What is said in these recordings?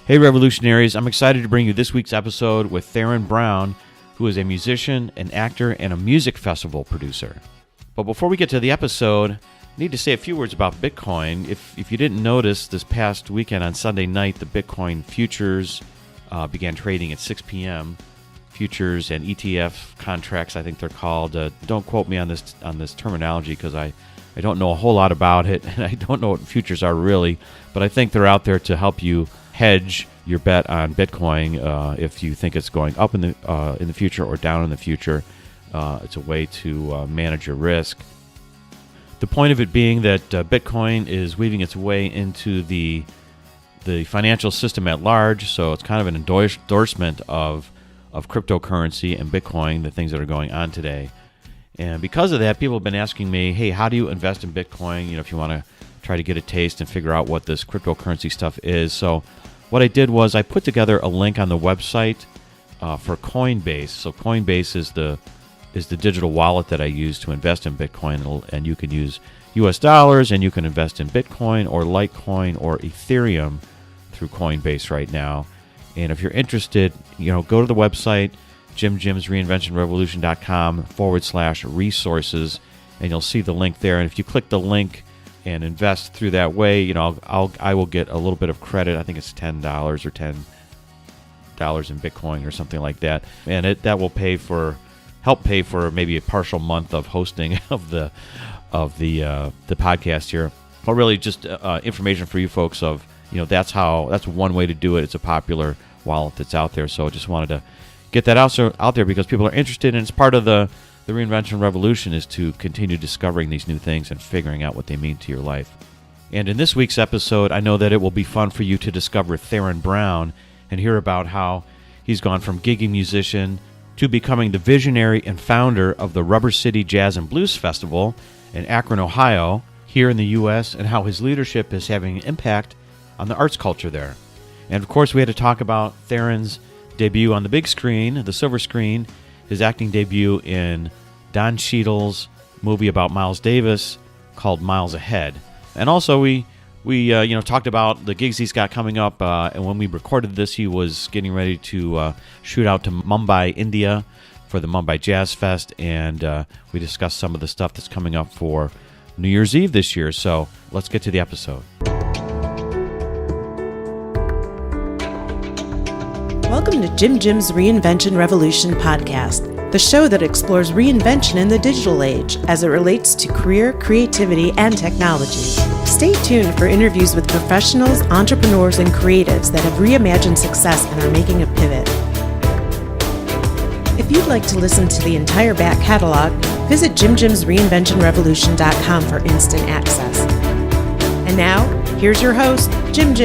Hey revolutionaries, I'm excited to bring you this week's episode with Theron Brown, who is a musician, an actor, and a music festival producer. But before we get to the episode, I need to say a few words about Bitcoin. If you didn't notice, this past weekend on Sunday night, the Bitcoin futures began trading at 6 p.m. Futures and ETF contracts, I think they're called. Don't quote me on this terminology because I don't know a whole lot about it, and I don't know what futures are really, but I think they're out there to help you hedge your bet on Bitcoin if you think it's going up in the future or down in the future. It's a way to manage your risk. The point of it being that Bitcoin is weaving its way into the financial system at large, so it's kind of an endorsement of cryptocurrency and Bitcoin, the things that are going on today. And because of that, people have been asking me, hey, how do you invest in Bitcoin? If you want to try to get a taste and figure out what this cryptocurrency stuff is. So what I did was I put together a link on the website for Coinbase. So Coinbase is the digital wallet that I use to invest in Bitcoin, and you can use US dollars and you can invest in Bitcoin or Litecoin or Ethereum through Coinbase right now. And if you're interested, go to the website, jimjimsreinventionrevolution.com/resources, and you'll see the link there. And if you click the link and invest through that way, I will get a little bit of credit. I think it's $10 or $10 in Bitcoin or something like that, and that will help pay for maybe a partial month of hosting of the podcast here. But really, just information for you folks of that's one way to do it. It's a popular wallet that's out there, so I just wanted to get that out there because people are interested, and it's part of the reinvention revolution is to continue discovering these new things and figuring out what they mean to your life. And in this week's episode, I know that it will be fun for you to discover Theron Brown and hear about how he's gone from gigging musician to becoming the visionary and founder of the Rubber City Jazz and Blues Festival in Akron, Ohio, here in the U.S., and how his leadership is having an impact on the arts culture there. And of course, we had to talk about Theron's debut on the big screen, the silver screen, his acting debut in Don Cheadle's movie about Miles Davis called Miles Ahead. And also we talked about the gigs he's got coming up, and when we recorded this, he was getting ready to shoot out to Mumbai, India for the Mumbai Jazz Fest, and we discussed some of the stuff that's coming up for New Year's Eve this year. So let's get to the episode. Welcome to Jim's Reinvention Revolution podcast, the show that explores reinvention in the digital age as it relates to career, creativity, and technology. Stay tuned for interviews with professionals, entrepreneurs, and creatives that have reimagined success and are making a pivot. If you'd like to listen to the entire back catalog, visit jimjimsreinventionrevolution.com for instant access. And now, here's your host, Jim.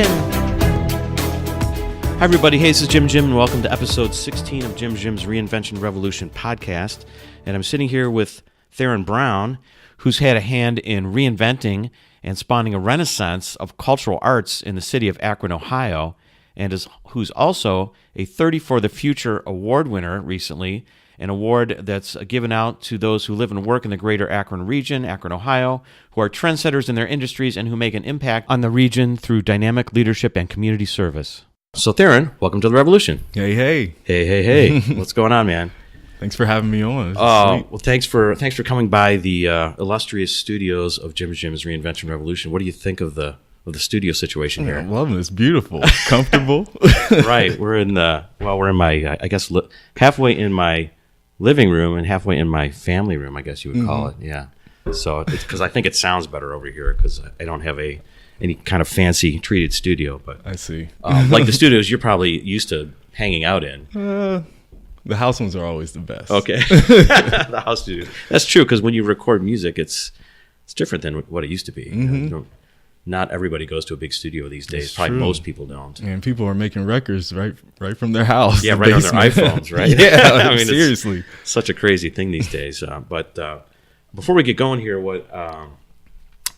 Hi everybody, hey, this is Jim, and welcome to episode 16 of Jim's Reinvention Revolution podcast. And I'm sitting here with Theron Brown, who's had a hand in reinventing and spawning a renaissance of cultural arts in the city of Akron, Ohio, and who's also a 30 for the Future award winner recently, an award that's given out to those who live and work in the greater Akron region, Akron, Ohio, who are trendsetters in their industries and who make an impact on the region through dynamic leadership and community service. So Theron, welcome to the revolution. Hey. Hey. What's going on, man? Thanks for having me on. Well, thanks for coming by the illustrious studios of Jim's Reinvention Revolution. What do you think of the studio situation here? I'm loving it. It's beautiful, comfortable. Right. We're in my halfway in my living room and halfway in my family room, I guess you would call it. Yeah. So it's because I think it sounds better over here because I don't have any kind of fancy treated studio, but I see. Like the studios you're probably used to hanging out in. The house ones are always the best. Okay. The house studios. That's true, because when you record music, it's different than what it used to be. Mm-hmm. Not everybody goes to a big studio these days. It's probably true. most people don't. And people are making records right from their house. Yeah, right on their iPhones, right? Yeah, I mean, seriously. It's such a crazy thing these days. But before we get going here, what I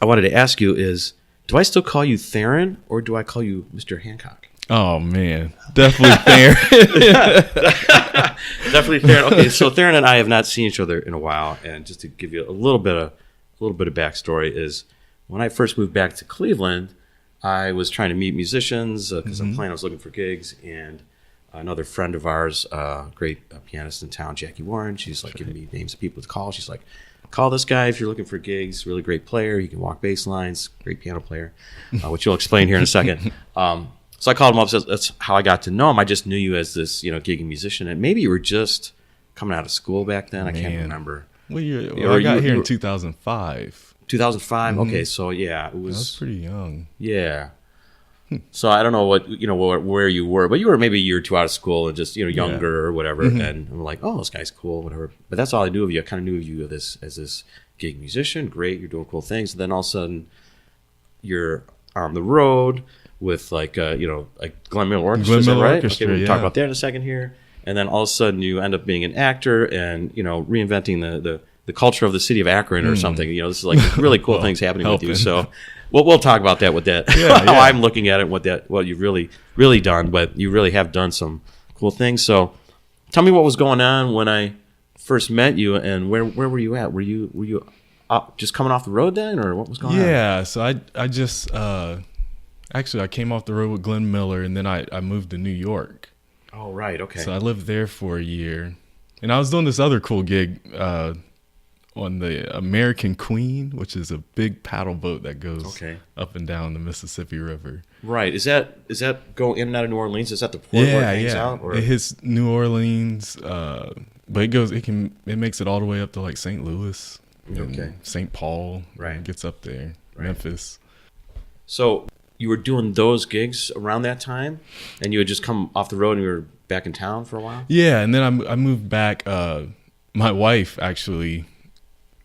wanted to ask you is, do I still call you Theron or do I call you Mr. Hancock? Oh man, definitely Theron. Definitely Theron. Okay, so Theron and I have not seen each other in a while, and just to give you a little bit of backstory is when I first moved back to Cleveland, I was trying to meet musicians because I was looking for gigs, and another friend of ours, great pianist in town, Jackie Warren, she's like giving me names of people to call. She's like, call this guy if you're looking for gigs. Really great player. He can walk bass lines. Great piano player, which you'll explain here in a second. So I called him up. So that's how I got to know him. I just knew you as this, gigging musician, and maybe you were just coming out of school back then. I can't remember. Well, I got here in 2005. 2005. Okay, so yeah, it was. I was pretty young. Yeah. So I don't know where you were, but you were maybe a year or two out of school and just younger or whatever. And I'm like, oh, this guy's cool, whatever. But that's all I knew of you. I kind of knew of you as this gig musician. Great, you're doing cool things. And then all of a sudden, you're on the road with like Glenn Miller Orchestra, Glenn Miller right? Orchestra, Okay, we'll talk about that in a second here. And then all of a sudden, you end up being an actor and reinventing the culture of the city of Akron or something. This is like really cool things happening with you. So. We'll talk about that with that. How I'm looking at it, what you've really done, but you really have done some cool things. So, tell me what was going on when I first met you, and where were you at? Were you just coming off the road then, or what was going on? Yeah, so I just actually I came off the road with Glenn Miller, and then I moved to New York. Oh right, okay. So I lived there for a year, and I was doing this other cool gig. On the American Queen, which is a big paddle boat that goes up and down the Mississippi River. Right. Is that going in and out of New Orleans? Is that the port where it hangs out? Or? It hits New Orleans, but it makes it all the way up to like St. Louis, St. Paul. Right. It gets up there, Memphis. So you were doing those gigs around that time, and you had just come off the road and you were back in town for a while? Yeah, and then I moved back. My wife actually.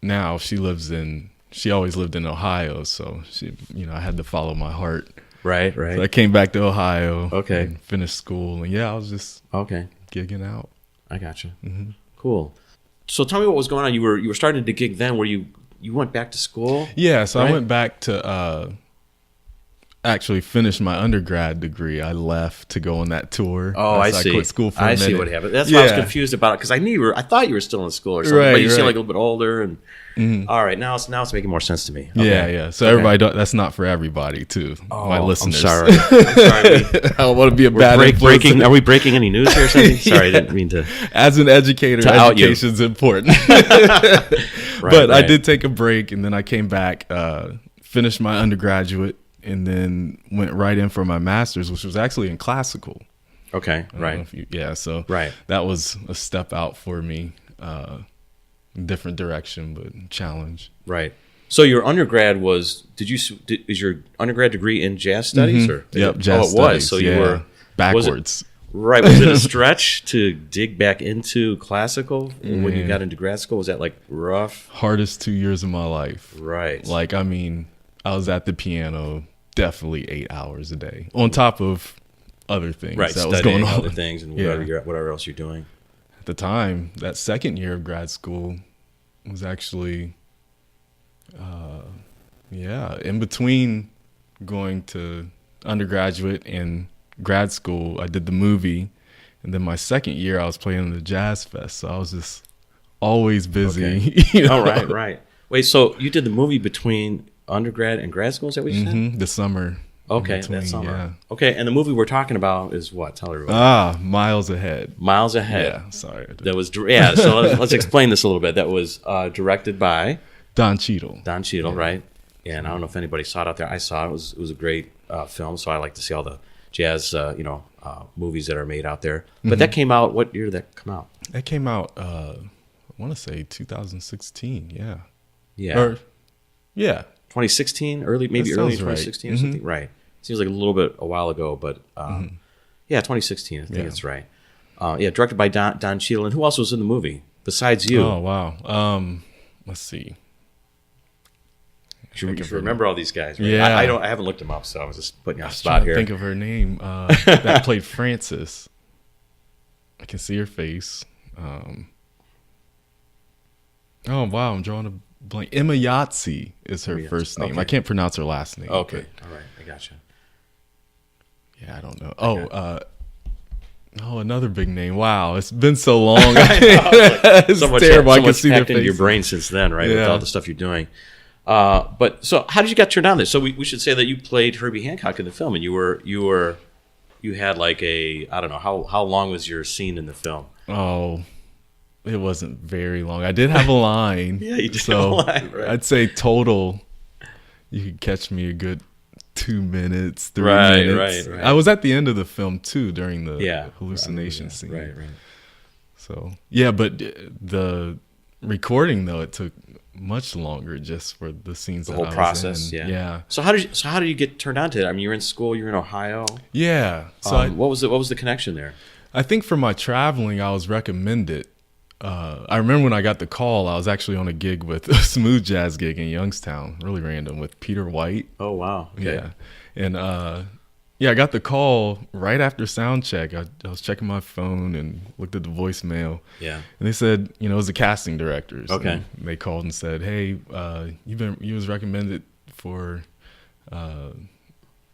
Now she always lived in Ohio, so I had to follow my heart. Right. So I came back to Ohio. Okay. And finished school, and I was just gigging out. I gotcha. Mm-hmm. Cool. So tell me what was going on. You were starting to gig then. Where you went back to school? Yeah. So I went back to actually finish my undergrad degree. I left to go on that tour. Oh, I see. I quit school for a minute. I see what happened. That's why I was confused about it, because I thought you were still in school or something, but you seem like a little bit older. And all right, now it's making more sense to me. Okay. Yeah. So everybody, that's not for everybody too. My listeners. I'm sorry. I don't want to be a bad influence. Are we breaking any news here or something? Sorry, I didn't mean to. As an educator, education's important. But I did take a break, and then I came back, finished my undergraduate, and then went right in for my master's, which was actually in classical. Okay, right. So that was a step out for me, different direction, but challenge. Right. So your undergrad is your undergrad degree in jazz studies? Or Yep, jazz studies. Oh, it was. So you were backwards. Was it a stretch to dig back into classical when you got into grad school? Was that like rough? Hardest 2 years of my life. Right. Like, I was at the piano definitely 8 hours a day, on top of other things that was going on. Other things and whatever else you're doing. At the time, that second year of grad school was actually, in between going to undergraduate and grad school, I did the movie, and then my second year I was playing the jazz fest, so I was just always busy. Okay. Oh, right. Wait, so you did the movie between undergrad and grad school? Is that what you said? The summer. Okay, that summer. Yeah. Okay, and the movie we're talking about is what? Tell everybody. Miles Ahead. Miles Ahead. Yeah, sorry. That was So let's explain this a little bit. That was directed by Don Cheadle. Don Cheadle, right? And I don't know if anybody saw it out there. I saw it. It was a great film. So I like to see all the jazz, movies that are made out there. But that came out. What year did that come out? That came out. I want to say 2016. Yeah. Yeah. 2016, early 2016 right. or something. Right. Seems like a while ago, but 2016. I think that's right. Directed by Don Cheadle. And who else was in the movie besides you? Oh, wow. Let's see. You should remember all these guys, right? Yeah. I haven't looked them up, so I was just putting you on the spot here. Think of her name. That played Frances. I can see her face. Oh, wow. I'm drawing a blank. Emma Yahtzee is her first name. Okay. I can't pronounce her last name. Okay. All right. I gotcha. Yeah, I don't know. Another big name. Wow. It's been so long. I know. It's terrible. I can see their into your brain since then, right? With all the stuff you're doing. But so how did you get turned on this? So we should say that you played Herbie Hancock in the film, and you had like I don't know, how long was your scene in the film? Oh, it wasn't very long. I did have a line. Yeah, you did have a line, right? I'd say total, you could catch me a good 2 minutes, 3 minutes. Right. I was at the end of the film too during the hallucination scene. Right. So yeah, but the recording though, it took much longer just for the scenes. The whole process. Yeah. So how did you get turned on to it? I mean, you're in school. You're in Ohio. Yeah. So what was the connection there? I think for my traveling, I was recommended. I remember when I got the call, I was actually on a gig with a smooth jazz gig in Youngstown, really random, with Peter White. Oh, wow. Okay. Yeah. And I got the call right after sound check. I was checking my phone and looked at the voicemail. Yeah. And they said, it was the casting directors. Okay. And they called and said, hey, you was recommended for an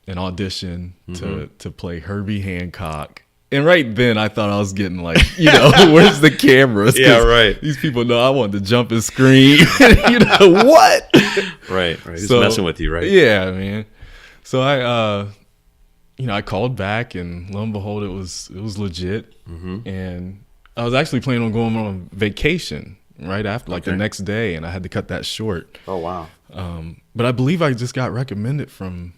audition to play Herbie Hancock. And right then, I thought I was getting like, where's the cameras? Yeah, right. These people know I wanted to jump and scream. What? Right. He's messing with you, right? Yeah, man. So I called back, and lo and behold, it was legit. Mm-hmm. And I was actually planning on going on vacation right after, like the next day, and I had to cut that short. Oh, wow. But I believe I just got recommended from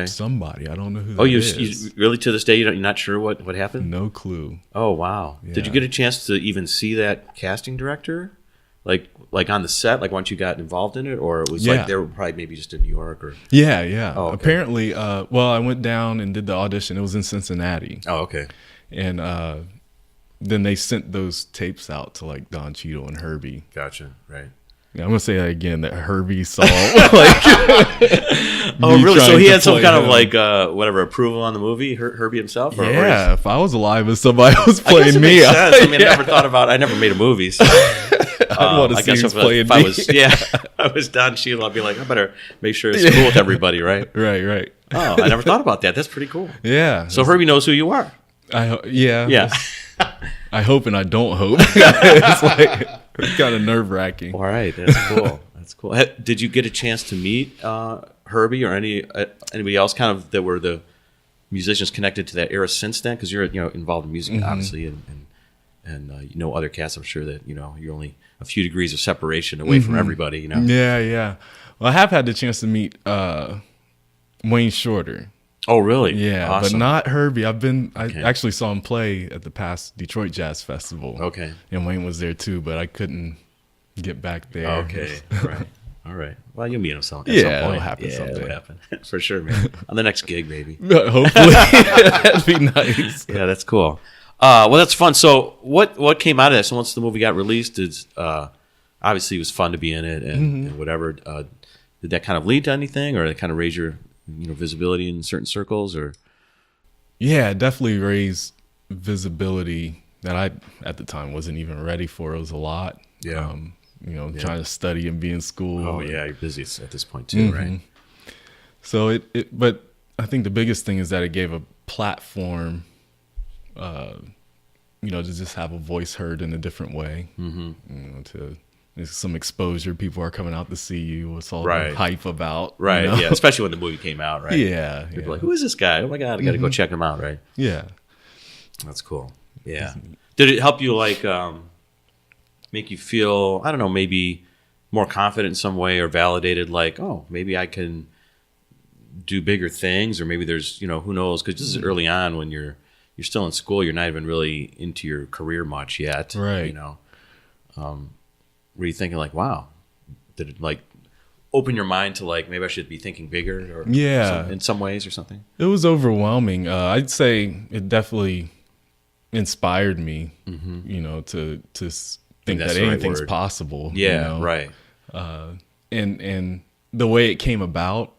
somebody. I don't know who that is. You really, to this day, you're not sure what happened? No clue. Oh, wow. Yeah. Did you get a chance to even see that casting director? Like on the set, like once you got involved in it, or it was like they were probably maybe just in New York or? Yeah. Oh, okay. Apparently, I went down and did the audition. It was in Cincinnati. Oh, okay. And then they sent those tapes out to like Don Cheadle and Herbie. Gotcha. Right. Yeah, I'm gonna say that again. That Herbie saw. Oh, really? So he had some kind of like whatever approval on the movie, Herbie himself. Or if I was alive and somebody was playing me, I mean, I never made a movie. So. I'd want to see who's playing me. I was Don Cheadle, I'd be like, I better make sure it's cool with everybody, right? Right. Oh, I never thought about that. That's pretty cool. Yeah. So Herbie knows who you are. Yeah. I hope and I don't hope. It's like it's kind of nerve wracking. All right, that's cool. That's cool. Did you get a chance to meet Herbie or anybody else kind of that were the musicians connected to that era since then? Because you're involved in music, obviously, and other casts. I'm sure that you're only a few degrees of separation away from everybody. Yeah. Well, I have had the chance to meet Wayne Shorter. Oh, really? Yeah, awesome. But not Herbie. I actually saw him play at the past Detroit Jazz Festival. Okay. And Wayne was there too, but I couldn't get back there. Okay. Right. All right. Well, you'll meet him at some point. It'll happen someday. It'll happen. For sure, man. On the next gig, maybe. Hopefully. That'd be nice. Yeah, that's cool. Well, that's fun. So what came out of that? So once the movie got released, obviously it was fun to be in it and whatever. Did that kind of lead to anything, or did it kind of raise your visibility in certain circles? Or it definitely raised visibility that I at the time wasn't even ready for. It was a lot. Trying to study and be in school. Oh yeah, you're busy at this point too, right? So but I think the biggest thing is that it gave a platform to just have a voice heard in a different way. To some exposure. People are coming out to see you. What's all the hype about? Right. Yeah. Especially when the movie came out. Right. Yeah. People are like, who is this guy? Oh my God, I got to go check him out. Right. Yeah. That's cool. Yeah. Did it help you make you feel, I don't know, maybe more confident in some way or validated? Like, oh, maybe I can do bigger things, or maybe there's, who knows? Because this is early on when you're still in school. You're not even really into your career much yet. Right. Were you thinking like, wow, did it like open your mind to like, maybe I should be thinking bigger or in some ways or something? It was overwhelming. I'd say it definitely inspired me, to think that anything's possible. Yeah. Right. And the way it came about,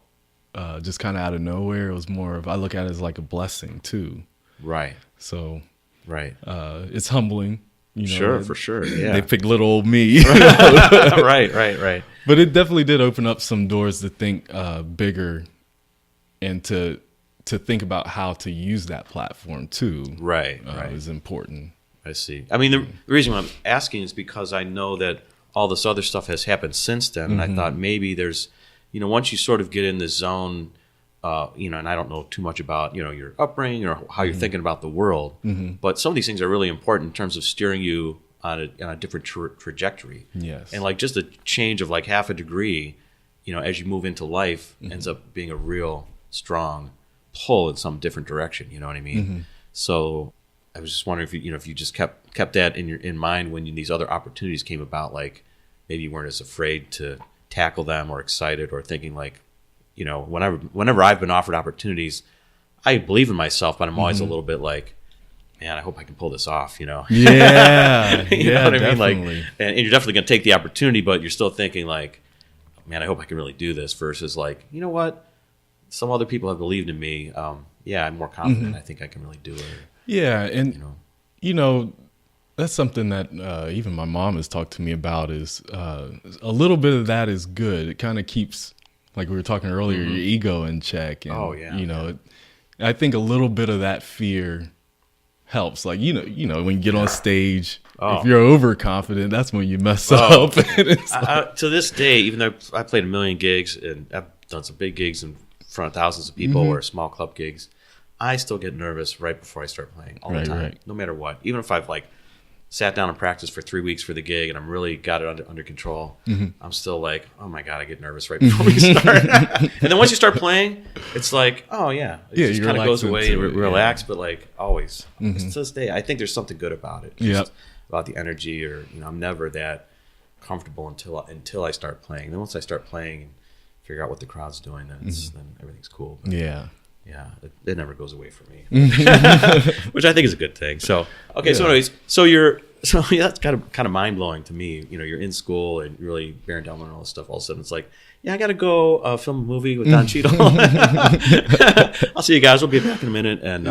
just kind of out of nowhere, it was more of, I look at it as like a blessing too. Right. So, right. It's humbling. Sure, for sure. Yeah. They picked little old me. Right. But it definitely did open up some doors to think bigger and to think about how to use that platform too. Right. Is important. I see. I mean, the reason why I'm asking is because I know that all this other stuff has happened since then, and I thought maybe there's once you sort of get in the zone, and I don't know too much about, your upbringing or how you're thinking about the world, but some of these things are really important in terms of steering you on a different trajectory. Yes. And like just a change of like half a degree, as you move into life ends up being a real strong pull in some different direction. You know what I mean? So I was just wondering if you just kept that in mind when these other opportunities came about, like maybe you weren't as afraid to tackle them or excited or thinking like, whenever I've been offered opportunities, I believe in myself, but I'm always a little bit like, man, I hope I can pull this off, Yeah. you know what I definitely. mean? Like, and you're definitely going to take the opportunity, but you're still thinking like, man, I hope I can really do this versus like, you know what? Some other people have believed in me. I'm more confident. I think I can really do it. Yeah. And, that's something that even my mom has talked to me about is a little bit of that is good. It kind of keeps, like we were talking earlier, your ego in check. And, I think a little bit of that fear helps. Like, when you get on stage, if you're overconfident, that's when you mess up. To this day, even though I played a million gigs and I've done some big gigs in front of thousands of people or small club gigs, I still get nervous right before I start playing all the time, no matter what. Even if I've like sat down and practiced for 3 weeks for the gig and I'm really got it under control, I'm still like, oh my God, I get nervous right before we start. And then once you start playing, it's like, oh yeah, it just kind of goes away and relax, but like always, to this day, I think there's something good about it. Just about the energy, or I'm never that comfortable until I start playing. Then once I start playing and figure out what the crowd's doing, then everything's cool. But yeah, it never goes away from me, which I think is a good thing. So so anyways, that's kind of mind blowing to me. You're in school and you're really bearing down on all this stuff. All of a sudden, it's like, I got to go film a movie with Don Cheadle. I'll see you guys. We'll be back in a minute. And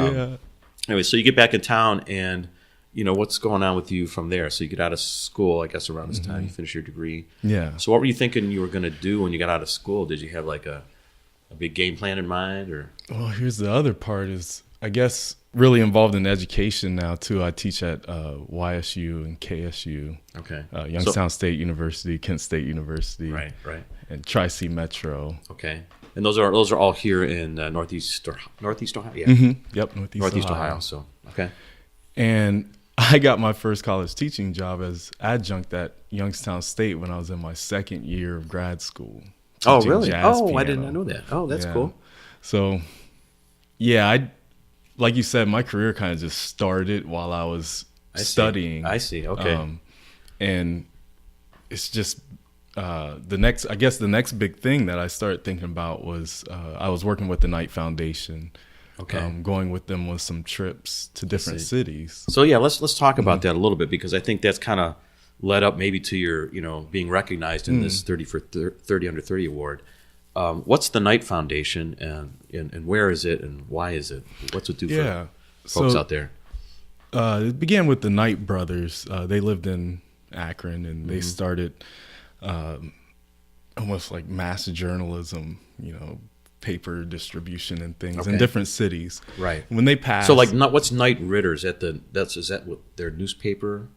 anyway, so you get back in town, and what's going on with you from there? So you get out of school, I guess around this time you finish your degree. Yeah. So what were you thinking you were going to do when you got out of school? Did you have like a big game plan in mind, or? Well, here's the other part is, I guess, really involved in education now too. I teach at YSU and KSU. Okay. Youngstown State University, Kent State University. Right. And Tri-C Metro. Okay. And those are all here in Northeast Ohio. Yeah. Yep. Northeast Ohio. So okay. And I got my first college teaching job as adjunct at Youngstown State when I was in my second year of grad school. Oh, really? Oh, piano. I did not know that. Oh, that's cool. So, like you said, my career kind of just started while I was studying. I see. Okay. And it's just the next big thing that I started thinking about was I was working with the Knight Foundation. Okay. Going with them on some trips to different cities. So let's talk about that a little bit, because I think that's kind of led up maybe to your, being recognized in this 30 for 30 under 30 award. What's the Knight Foundation, and where is it, and why is it? What's it do for folks out there? It began with the Knight brothers. They lived in Akron, and they started almost like mass journalism, paper distribution and things in different cities. Right. When they passed. So like, what's Knight Ritter? Is that what their newspaper?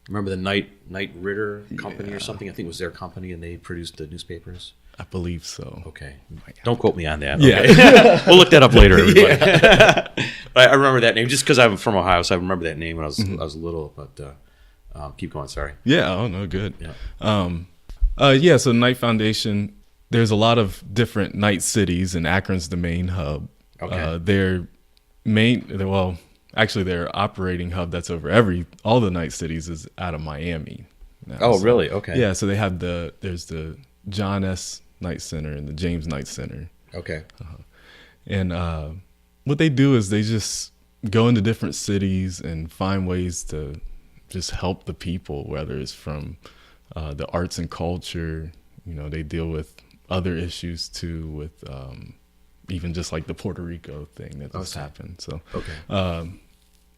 Remember the Knight Ritter company or something? I think it was their company, and they produced the newspapers. I believe so. Okay. Don't quote me on that. Okay. We'll look that up later, everybody. I remember that name just because I'm from Ohio, so I remember that name when I was little. But keep going. Sorry. Yeah. Oh no. Good. Yeah. So Knight Foundation. There's a lot of different Knight cities, and Akron's the main hub. Okay. Actually, their operating hub that's over all the Knight cities is out of Miami. Now. Really? Okay. Yeah, so they have there's the John S. Knight Center and the James Knight Center. Okay. And what they do is they just go into different cities and find ways to just help the people, whether it's from the arts and culture. They deal with other issues too, with even just like the Puerto Rico thing that just happened. So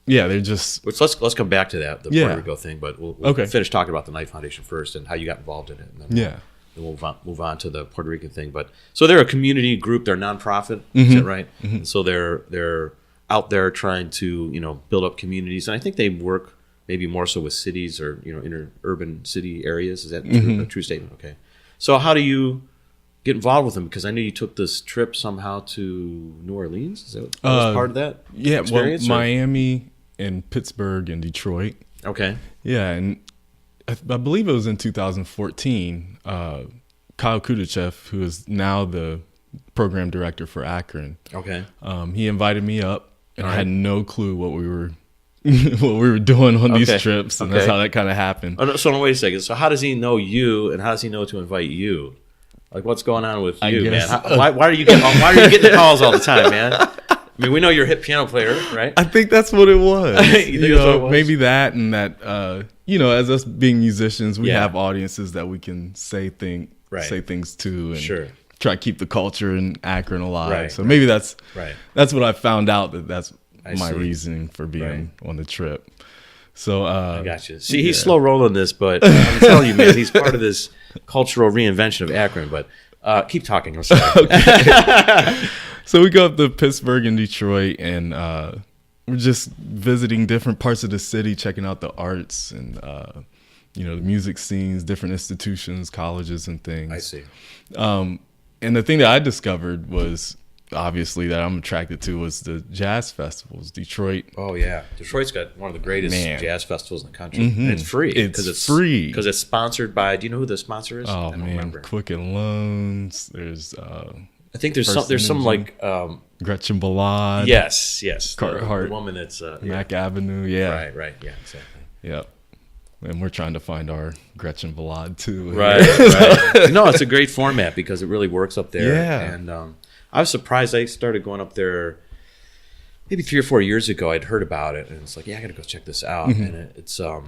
they're just. Which let's come back to that, the Puerto Rico thing, but we'll finish talking about the Knight Foundation first and how you got involved in it, and then we'll move on to the Puerto Rican thing. But so they're a community group, they're nonprofit, is that right? And so they're out there trying to build up communities, and I think they work maybe more so with cities or inner urban city areas. Is that a true statement? Okay. So how do you get involved with them? Because I knew you took this trip somehow to New Orleans. Is that was part of that? Yeah, experience, Miami and Pittsburgh and Detroit. Okay. Yeah, and I believe it was in 2014. Kyle Kudachev, who is now the program director for Akron. Okay. He invited me up, and All I had right. no clue what we were doing on these Okay. trips, and Okay. that's how that kind of happened. Oh, no, so wait a second. So how does he know you, and how does he know to invite you? Like, what's going on with I you, man? guess- Why are you getting the calls all the time, man? I mean, we know you're a hit piano player, right? I think that's what it was. You think that's what it was? Maybe that, and that as us being musicians, we Yeah. have audiences that we can say things to, and Sure. try to keep the culture in Akron alive. Right, So maybe that's Right. what I found out. That's I my see. reasoning for being on the trip. So I gotcha. See, he's slow rolling this, but I'm telling you, man, he's part of this cultural reinvention of Akron. But keep talking. I'm sorry. So we go up to Pittsburgh and Detroit, and we're just visiting different parts of the city, checking out the arts and the music scenes, different institutions, colleges, and things. I see. And the thing that I discovered was obviously that I'm attracted to was the jazz festivals. Detroit. Oh yeah, Detroit's got one of the greatest Man. jazz festivals in the country. And it's free. It's free. because it's sponsored by. Do you know who the sponsor is? Oh I don't man, remember. Quicken Loans. There's I think there's First some Energy. like Gretchen Ballad. yes, Carhart. the woman that's Mack Avenue. Yeah. right, yeah, exactly. Yep. And we're trying to find our Gretchen Ballad too. Right, right. No, it's a great format because it really works up there. Yeah. And I was surprised. I started going up there maybe 3 or 4 years ago. I'd heard about it, and it's like, yeah, I got to go check this out. Mm-hmm. And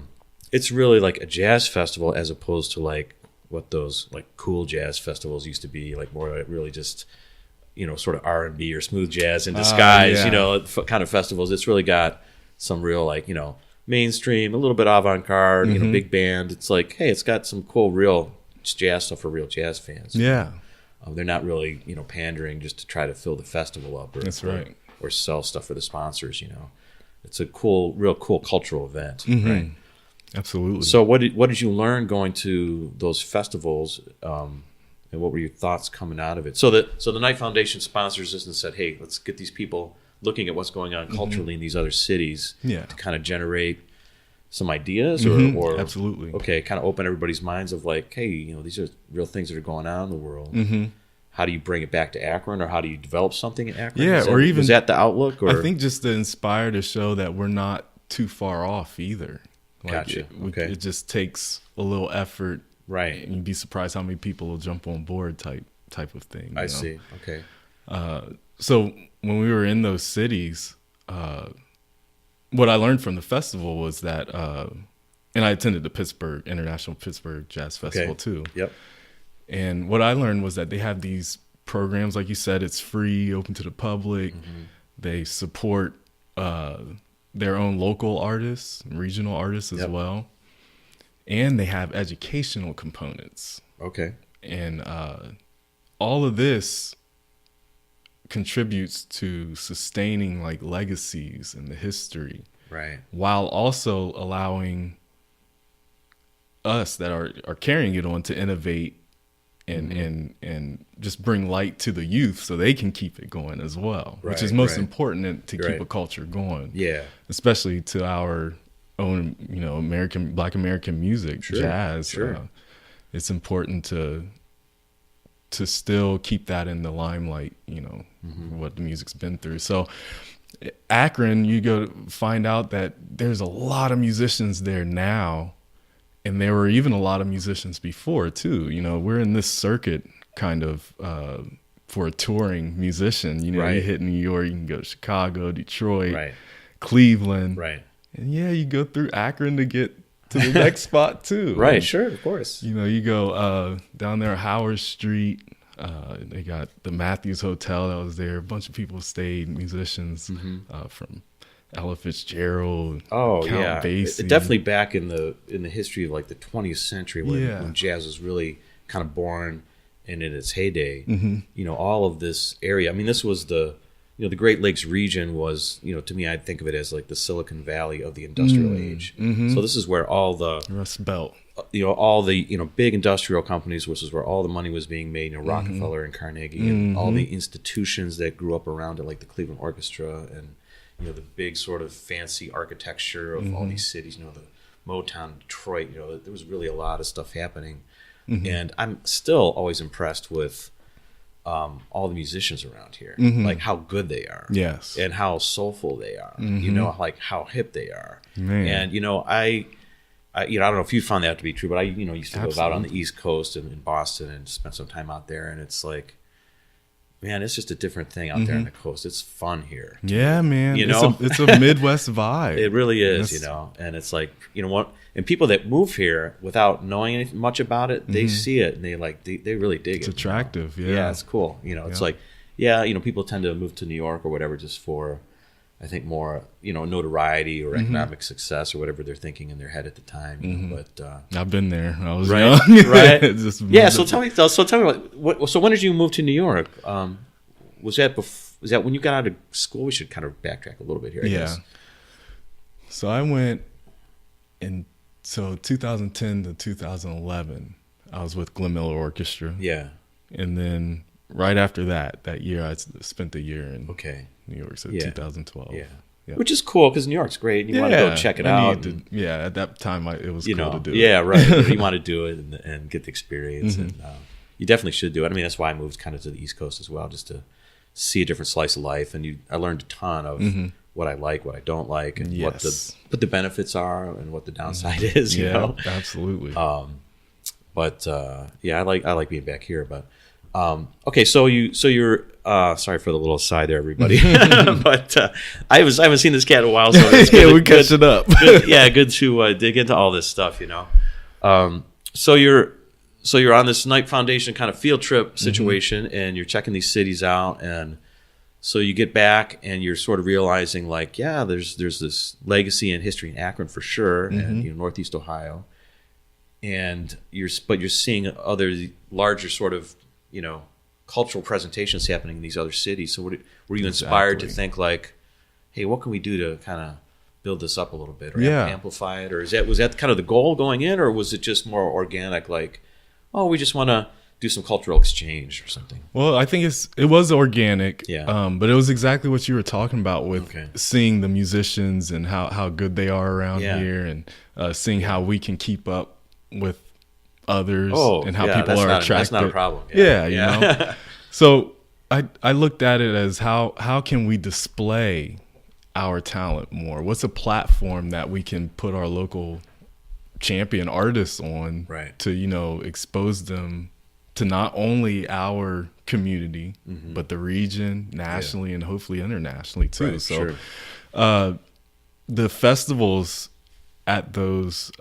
it's really like a jazz festival as opposed to like what those like cool jazz festivals used to be, like more really just sort of R&B or smooth jazz in disguise, yeah. Kind of festivals. It's really got some real like mainstream, a little bit avant-garde, big band. It's like, hey, it's got some cool real jazz stuff for real jazz fans. Yeah. They're not really pandering just to try to fill the festival up That's right. or sell stuff for the sponsors. It's a real cool cultural event, Mm-hmm. right? Absolutely. So what did you learn going to those festivals, and what were your thoughts coming out of it? So the Knight Foundation sponsors this and said, hey, let's get these people looking at what's going on culturally in these other cities Yeah. to kind of generate some ideas or Absolutely. okay, kind of open everybody's minds of like, hey, these are real things that are going on in the world. Mm-hmm. How do you bring it back to Akron, or how do you develop something in Akron? Yeah, or even- was that the outlook? Or I think just to inspire to show that we're not too far off either. Gotcha. Okay. It just takes a little effort, right. and you'd be surprised how many people will jump on board type of thing. I see. Okay. So when we were in those cities, what I learned from the festival was that, and I attended the International Pittsburgh Jazz Festival too. Yep. And what I learned was that they have these programs, like you said, it's free, open to the public. Mm-hmm. They support their own local artists, regional artists as Yep. well. And they have educational components. Okay. And all of this contributes to sustaining like legacies and the history, Right. while also allowing us that are carrying it on to innovate and just bring light to the youth so they can keep it going as well, which is Right, most right. important to keep Right. a culture going. Yeah. Especially to our own, Black American music, Sure, jazz. sure. It's important to still keep that in the limelight, what the music's been through. So Akron, you go to find out that there's a lot of musicians there now, and there were even a lot of musicians before too. We're in this circuit kind of for a touring musician. You Right. hit New York, you can go to Chicago, Detroit, Right. Cleveland, Right. and you go through Akron to get to the next spot too. Right. And, Sure. Of course. you go down there Howard Street. They got the Matthews Hotel that was there. A bunch of people stayed, musicians from Ella Fitzgerald, Oh Count yeah, Basie. definitely back in the history of like the 20th century when, Yeah. when jazz was really kind of born and in its heyday. Mm-hmm. All of this area. I mean, this was the the Great Lakes region was, to me, I think of it as like the Silicon Valley of the industrial age. Mm-hmm. So this is where all the Rust Belt. All the big industrial companies, which is where all the money was being made, Rockefeller and Carnegie, and all the institutions that grew up around it, like the Cleveland Orchestra, and the big sort of fancy architecture of all these cities. The Motown, Detroit. There was really a lot of stuff happening, and I'm still always impressed with all the musicians around here, like how good they are, yes, and how soulful they are. Like how hip they are, man. And I don't know if you found that to be true, but I used to live out on the East Coast and in Boston and spent some time out there, and it's like, man, it's just a different thing out there on the coast. It's fun here. Yeah, man. It's a Midwest vibe. It really is, and it's like, what, and people that move here without knowing much about it, they see it and they really dig it. It's attractive. Yeah, it's cool. It's like, people tend to move to New York or whatever just for, I think, more, notoriety or economic success or whatever they're thinking in their head at the time. But I've been there. I was young. Right. So tell me. So when did you move to New York? Was that when you got out of school? We should kind of backtrack a little bit here, I guess. So I went in 2010 to 2011. I was with Glenn Miller Orchestra. Yeah. And then right after that year, I spent a year in New York, so 2012. Yeah. Which is cool because New York's great. And you want to go check it out. At that time, it was cool to do it. Yeah, right. You want to do it and get the experience. And you definitely should do it. I mean, that's why I moved kind of to the East Coast as well, just to see a different slice of life. And I learned a ton of what I like, what I don't like, and what the benefits are and what the downside is. You know? Absolutely. I like being back here. But okay, so you're sorry for the little aside there, everybody. But I haven't seen this cat in a while, so it's good. We're catching up. Good to dig into all this stuff. So you're on this Knight Foundation kind of field trip situation, and you're checking these cities out, and so you get back and you're sort of realizing like, there's this legacy and history in Akron for sure, and Northeast Ohio, and you're seeing other larger sort of cultural presentations happening in these other cities. So were you inspired to think like, hey, what can we do to kind of build this up a little bit or amplify it? Or was that kind of the goal going in, or was it just more organic, like, oh, we just want to do some cultural exchange or something? Well, I think it was organic, but it was exactly what you were talking about with seeing the musicians and how good they are around here, and seeing how we can keep up with others and how people are attracted. That's not a problem. So I looked at it as how can we display our talent more? What's a platform that we can put our local champion artists on to expose them to not only our community but the region, nationally, and hopefully internationally too. The festivals at those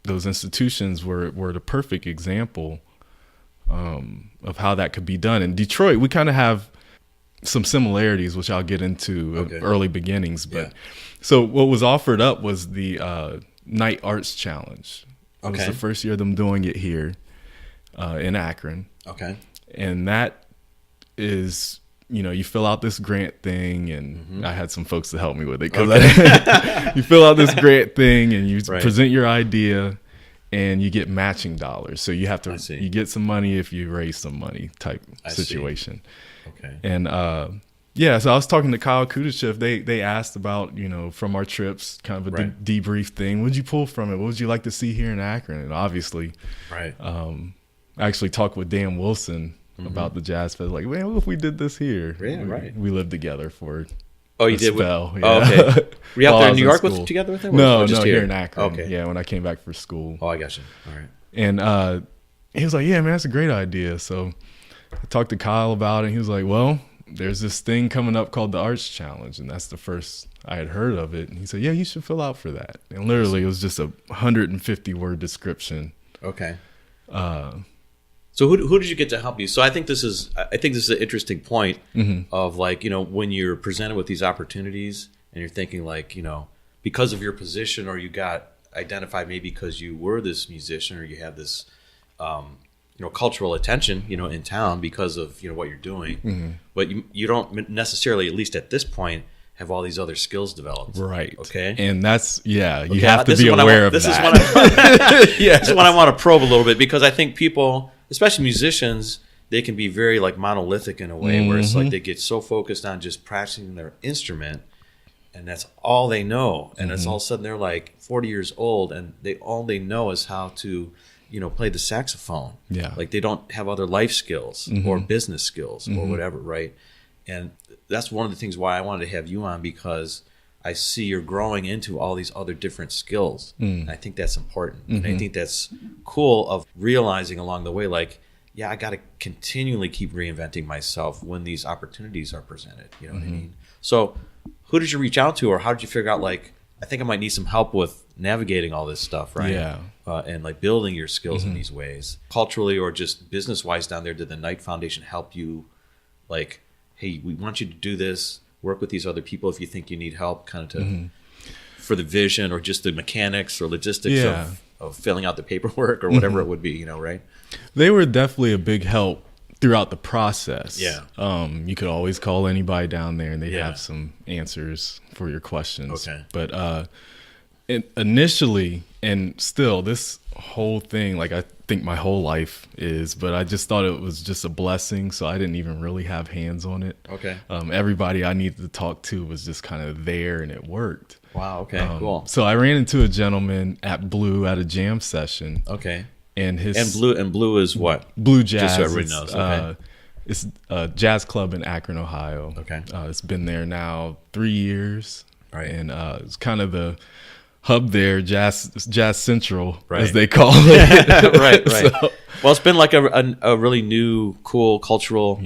institutions were the perfect example of how that could be done. In Detroit, we kind of have some similarities, which I'll get into early beginnings. But so what was offered up was the Night Arts Challenge. It was the first year of them doing it here in Akron. And that is, you fill out this grant thing, and I had some folks to help me with it, because you fill out this grant thing and you present your idea, and you get matching dollars. So you have to, you get some money if you raise some money type situation. And so I was talking to Kyle Kudashev. They asked about, from our trips, kind of a debrief thing. What'd you pull from it? What would you like to see here in Akron? And obviously, I actually talked with Dan Wilson about the Jazz Fest. Like, man, what if we did this here? We lived together for a spell. Were you out there in New York together with him? No, here in Akron. When I came back for school. Oh, I got you. All right. And he was like, yeah, man, that's a great idea. So I talked to Kyle about it. And he was like, well, there's this thing coming up called the Arts Challenge, and that's the first I had heard of it. And he said, yeah, you should fill out for that. And literally, it was just a 150-word description. So who did you get to help you? So I think this is an interesting point of like, when you're presented with these opportunities and you're thinking like, because of your position, or you got identified maybe because you were this musician, or you have this cultural attention, in town because of, what you're doing. But you don't necessarily, at least at this point, have all these other skills developed. Right. Okay. And that's, you have to be aware of that. This is what I want to probe a little bit, because I think people, especially musicians, they can be very like monolithic in a way where it's like they get so focused on just practicing their instrument, and that's all they know. And it's all of a sudden they're like 40 years old and all they know is how to, play the saxophone. Yeah. Like they don't have other life skills or business skills or whatever, right? And that's one of the things why I wanted to have you on, because I see you're growing into all these other different skills. And I think that's important. And I think that's cool of realizing along the way, like, I got to continually keep reinventing myself when these opportunities are presented. You know what I mean? So who did you reach out to, or how did you figure out, like, I think I might need some help with navigating all this stuff, right? Yeah. And like building your skills in these ways, culturally or just business-wise down there. Did the Knight Foundation help you, like, hey, we want you to do this, work with these other people if you think you need help, kind of to for the vision or just the mechanics or logistics of filling out the paperwork or whatever it would be, right? They were definitely a big help throughout the process. Yeah. You could always call anybody down there and they have some answers for your questions. Okay. But initially, and still, this whole thing, like I think my whole life is, but I just thought it was just a blessing, so I didn't even really have hands on it. Okay. Everybody I needed to talk to was just kind of there, and it worked. Wow. Okay. Cool. So I ran into a gentleman at Blue at a jam session. Okay. And Blue is what? Blue Jazz. Just so everybody knows. Okay. It's a jazz club in Akron, Ohio. Okay. It's been there now 3 years. Right. And it's kind of the hub there, Jazz Central, right, as they call it. Right. So, well, it's been like a really new, cool cultural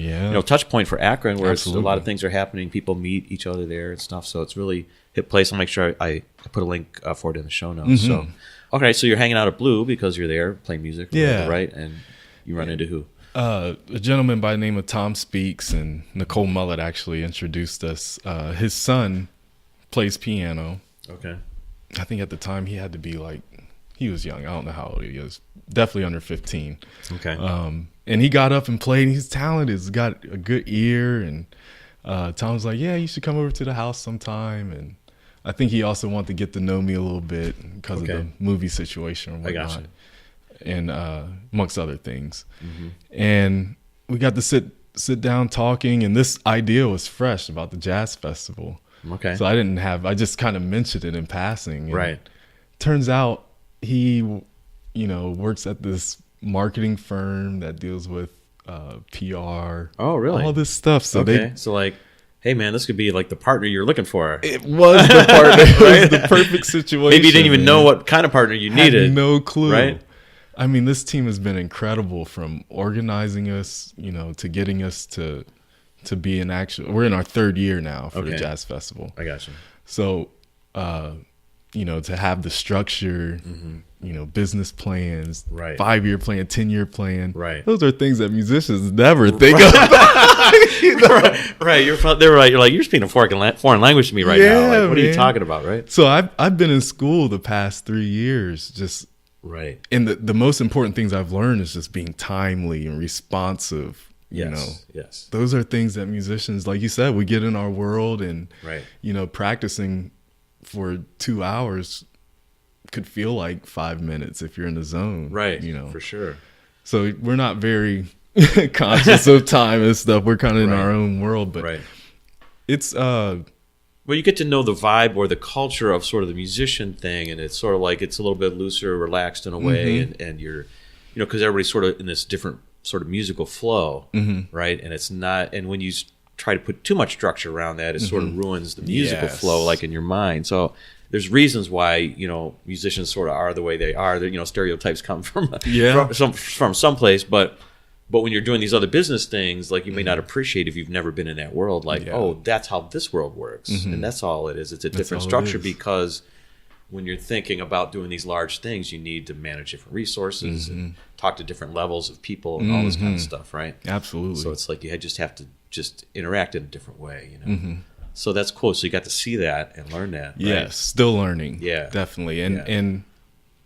touch point for Akron, where a lot of things are happening. People meet each other there and stuff. So it's really hit place. I'll make sure I put a link for it in the show notes. So, okay, so you're hanging out at Blue because you're there playing music, right? And you run into who? A gentleman by the name of Tom Speaks, and Nicole Mullet actually introduced us. His son plays piano. Okay. I think at the time he had to be he was young. I don't know how old he is. Definitely under 15. Okay. And he got up and played. He's talented. He's got a good ear. And Tom was like, yeah, you should come over to the house sometime. And I think he also wanted to get to know me a little bit because of the movie situation and whatnot. I got you. And amongst other things. And we got to sit down talking. And this idea was fresh about the jazz festival. Okay. So I just kind of mentioned it in passing. And right. Turns out he, works at this marketing firm that deals with PR. Oh, really? All this stuff. So so like, hey man, this could be like the partner you're looking for. It was the partner. It was the perfect situation. Maybe you didn't even know what kind of partner you needed. Had no clue. Right. I mean, this team has been incredible, from organizing us, to getting us to be an actual. We're in our third year now for the Jazz Festival. I got you. So, to have the structure, business plans, right, 5-year plan, 10-year plan, right. Those are things that musicians never think of. Right. You're like, you're speaking a foreign language to me right now. Like, what are you talking about, right? So I've been in school the past 3 years, just right. And the most important things I've learned is just being timely and responsive. Yes. Those are things that musicians, like you said, we get in our world, and right. Practicing for 2 hours could feel like 5 minutes if you're in the zone. Right. For sure. So we're not very conscious of time and stuff. We're kind of in our own world, but it's well, you get to know the vibe or the culture of sort of the musician thing, and it's sort of like it's a little bit looser, relaxed in a way, and you're, because everybody's sort of in this different sort of musical flow, right? And it's not, and when you try to put too much structure around that, it sort of ruins the musical flow, like in your mind. So there's reasons why musicians sort of are the way they are. Stereotypes come from some place, but when you're doing these other business things, like, you may not appreciate if you've never been in that world. Like, oh, that's how this world works, and that's all it is. It's a different structure, because when you're thinking about doing these large things, you need to manage different resources and talk to different levels of people and all this kind of stuff, right? Absolutely. So it's like you just have to just interact in a different way, So that's cool. So you got to see that and learn that. Right? Yes, still learning. Yeah, definitely. And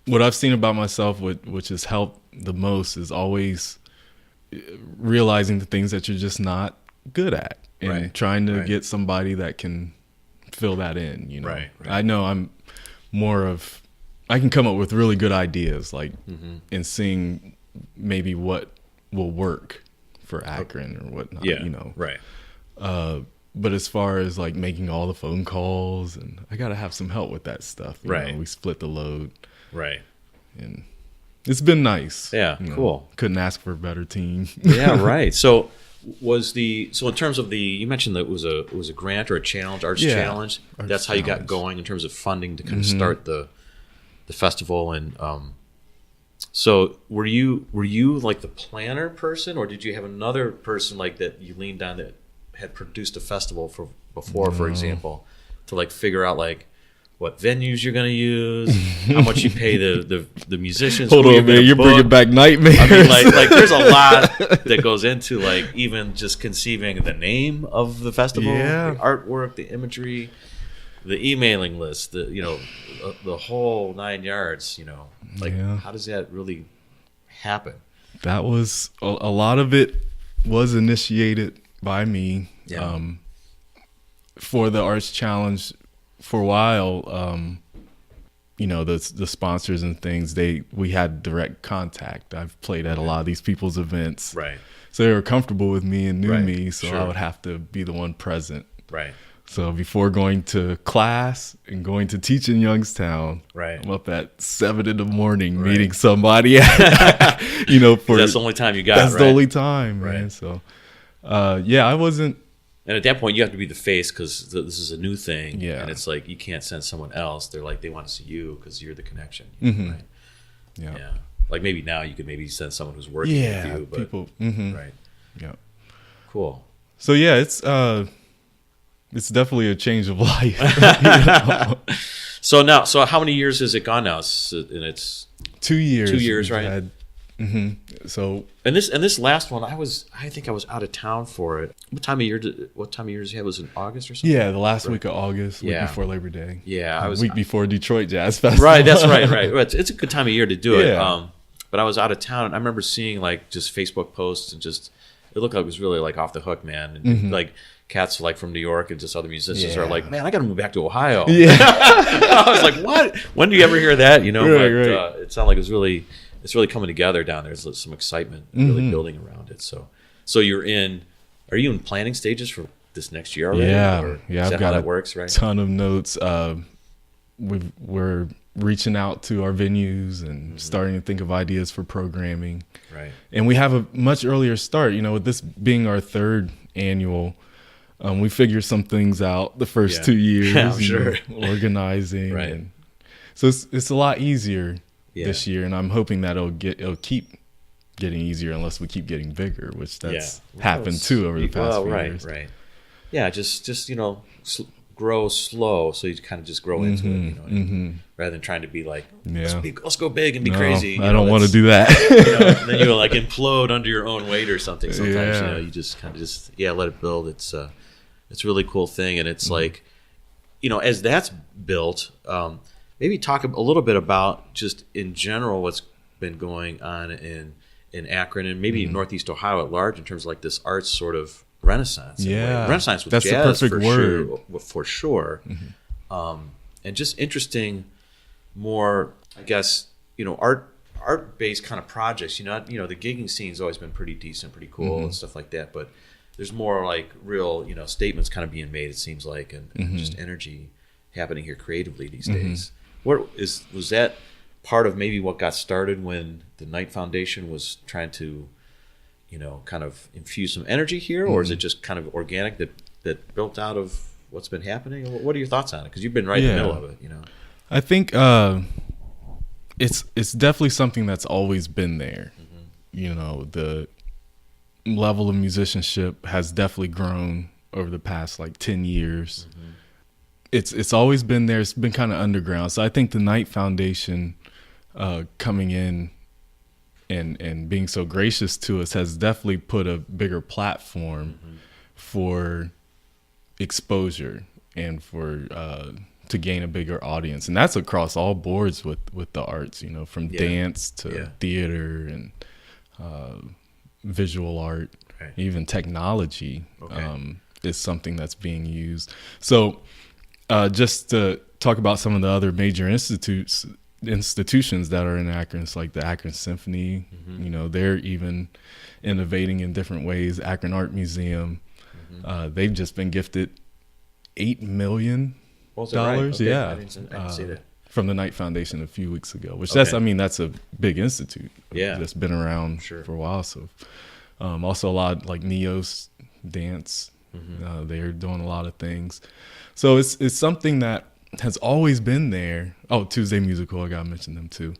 what I've seen about myself, which has helped the most is always realizing the things that you're just not good at, and trying to get somebody that can fill that in, you know. Right. I know I'm more of, I can come up with really good ideas, like, and seeing maybe what will work for Akron or whatnot, you know. Right. But as far as like making all the phone calls, and I got to have some help with that stuff. You know, we split the load. Right. And it's been nice. Yeah. You know, cool. Couldn't ask for a better team. Yeah. Right. So in terms of you mentioned that it was a grant or a challenge, arts challenge. That's how you got going in terms of funding to kind of start the festival. And so were you like the planner person, or did you have another person like that you leaned on that had produced a festival before, for example, to like figure out like what venues you're going to use, how much you pay the musicians. Hold on, man, you're bringing back nightmares. I mean, like there's a lot that goes into like even just conceiving the name of the festival, the artwork, the imagery, the emailing list, the whole 9 yards. You know, like how does that really happen? That was a lot of it was initiated by me. For the arts challenge. For a while, you know, the sponsors and things, we had direct contact. I've played at a lot of these people's events. Right. So they were comfortable with me and knew me, so I would have to be the one present. Right. So before going to class and going to teach in Youngstown, I'm up at 7 a.m. meeting somebody, you know, that's the only time you got. That's the only time, man. So, I wasn't. And at that point, you have to be the face because this is a new thing. Yeah. And it's like you can't send someone else. They're like, they want to see you because you're the connection. Right? Yeah. Like maybe now you could maybe send someone who's working with you. But, people. Right. Yeah. Cool. So, it's definitely a change of life. You know? So how many years has it gone now? It's 2 years. 2 years, right? So and this last one, I think I was out of town for it. What time of year did you have? Was it in August or something? Yeah, the last week of August, week before Labor Day. Yeah, I was week before Detroit Jazz Festival. Right, that's right. It's a good time of year to do it. But I was out of town, and I remember seeing like just Facebook posts, and just it looked like it was really like off the hook, man. And like cats like from New York and just other musicians are like, man, I got to move back to Ohio. Yeah, I was like, what? When do you ever hear that? You know, but it sounded like it's really coming together down there. There's some excitement really building around it. So are you in planning stages for this next year already? I've got a ton of notes. We're reaching out to our venues and starting to think of ideas for programming. Right. And we have a much earlier start, you know, with this being our third annual. We figured some things out the first 2 years. Yeah, I'm sure. Organizing. Right. And so it's a lot easier this year, and I'm hoping that it'll keep getting easier unless we keep getting bigger, which that's happened too over the past few years. Right. Yeah, just you know, grow slow, so you kind of just grow into it, you know, rather than trying to be like, let's go big and be crazy. I don't want to do that. You know, then you like implode under your own weight or something. Sometimes you know, you just kind of let it build. It's a really cool thing, and it's like, you know, as that's built. Maybe talk a little bit about just in general what's been going on in Akron and maybe Northeast Ohio at large in terms of like this arts sort of renaissance. Renaissance with that's jazz the perfect word. For sure. And just interesting, more I guess, you know, art based kind of projects. You know, the gigging scene's always been pretty decent, pretty cool and stuff like that. But there's more like real, you know, statements kind of being made. It seems like and just energy happening here creatively these days. Was that part of maybe what got started when the Knight Foundation was trying to, you know, kind of infuse some energy here, or is it just kind of organic that built out of what's been happening? What are your thoughts on it? Because you've been right in the middle of it, you know. I think it's definitely something that's always been there. You know, the level of musicianship has definitely grown over the past like 10 years. It's always been there. It's been kind of underground. So I think the Knight Foundation coming in and being so gracious to us has definitely put a bigger platform for exposure and for to gain a bigger audience. And that's across all boards with the arts, you know, from dance to theater and visual art, even technology is something that's being used. So just to talk about some of the other major institutions that are in Akron, it's like the Akron Symphony, you know, they're even innovating in different ways. Akron Art Museum, they've just been gifted $8 million. Yeah, I didn't see that. From the Knight Foundation a few weeks ago, which that's a big institute. That's been around for a while. So also a lot like Neos dance, they're doing a lot of things. So it's something that has always been there. Oh, Tuesday Musical, I gotta mention them too.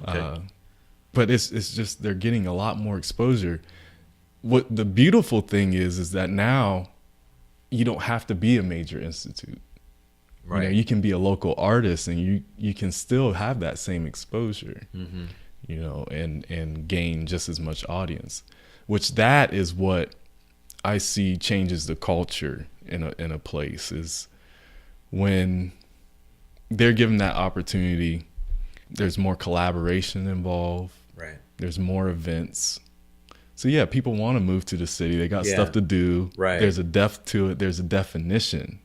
But it's just they're getting a lot more exposure. What the beautiful thing is that now you don't have to be a major institute. Right. You know, you can be a local artist and you can still have that same exposure, you know, and gain just as much audience, which that is what I see changes the culture in a place, is when they're given that opportunity, there's more collaboration involved. Right. There's more events. So yeah, people want to move to the city. They got stuff to do. Right. There's a depth to it. There's a definition.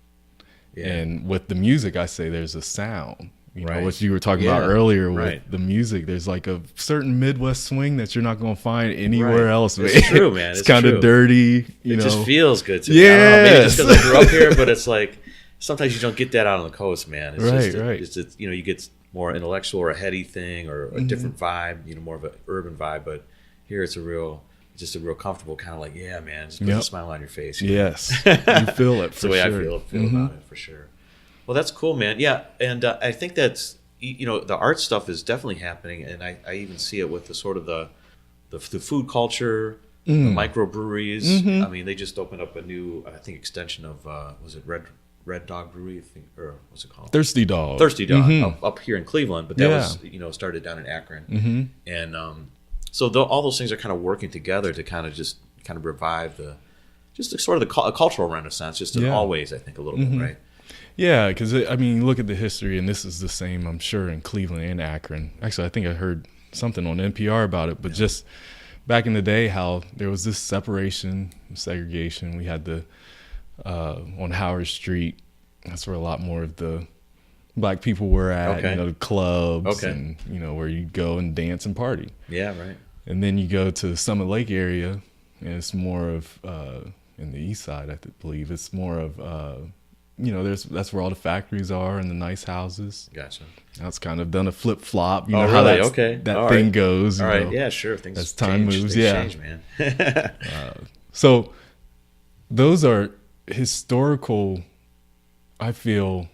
Yeah. And with the music, I say there's a sound. You know, what you were talking about earlier with the music. There's like a certain Midwest swing that you're not going to find anywhere else. Man. It's true, man. It's kind of dirty. You know, just feels good to me. I don't know, maybe just because I grew up here, but it's like sometimes you don't get that out on the coast, man. It's just, you know, you get more intellectual or a heady thing or a different vibe, you know, more of an urban vibe. But here it's just a real comfortable kind of like, yeah, man, just put a smile on your face. You know? You feel it. That's the way I feel about it, for sure. Well, that's cool, man. Yeah, and I think that's, you know, the art stuff is definitely happening, and I even see it with the sort of the food culture, the microbreweries. I mean, they just opened up a new, I think, extension of was it Red Dog Brewery, I think, or what's it called? Thirsty Dog up here in Cleveland, but that was, you know, started down in Akron, and so all those things are kind of working together to kind of revive the cultural renaissance, just in all ways, I think, a little bit, right? Yeah, because I mean, look at the history, and this is the same, I'm sure, in Cleveland and Akron. Actually, I think I heard something on NPR about it, but just back in the day, how there was this separation, segregation. We had the on Howard Street. That's where a lot more of the Black people were at, you know, the clubs, and you know, where you go and dance and party. Yeah, right. And then you go to the Summit Lake area, and it's more of in the east side, I believe. It's more of you know, that's where all the factories are and the nice houses. Gotcha. That's kind of done a flip flop. You know how that thing goes. All right. Yeah, sure. Things as time moves. Change, man. So those are historical, I feel,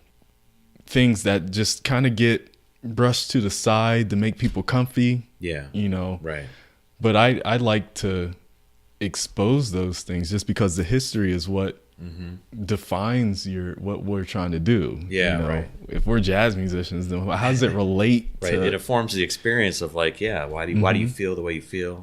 things that just kind of get brushed to the side to make people comfy. Yeah. You know. Right. But I like to expose those things just because the history is what defines what we're trying to do. Yeah, you know? Right. If we're jazz musicians, then how does it relate to... It informs the experience of like, why do you feel the way you feel?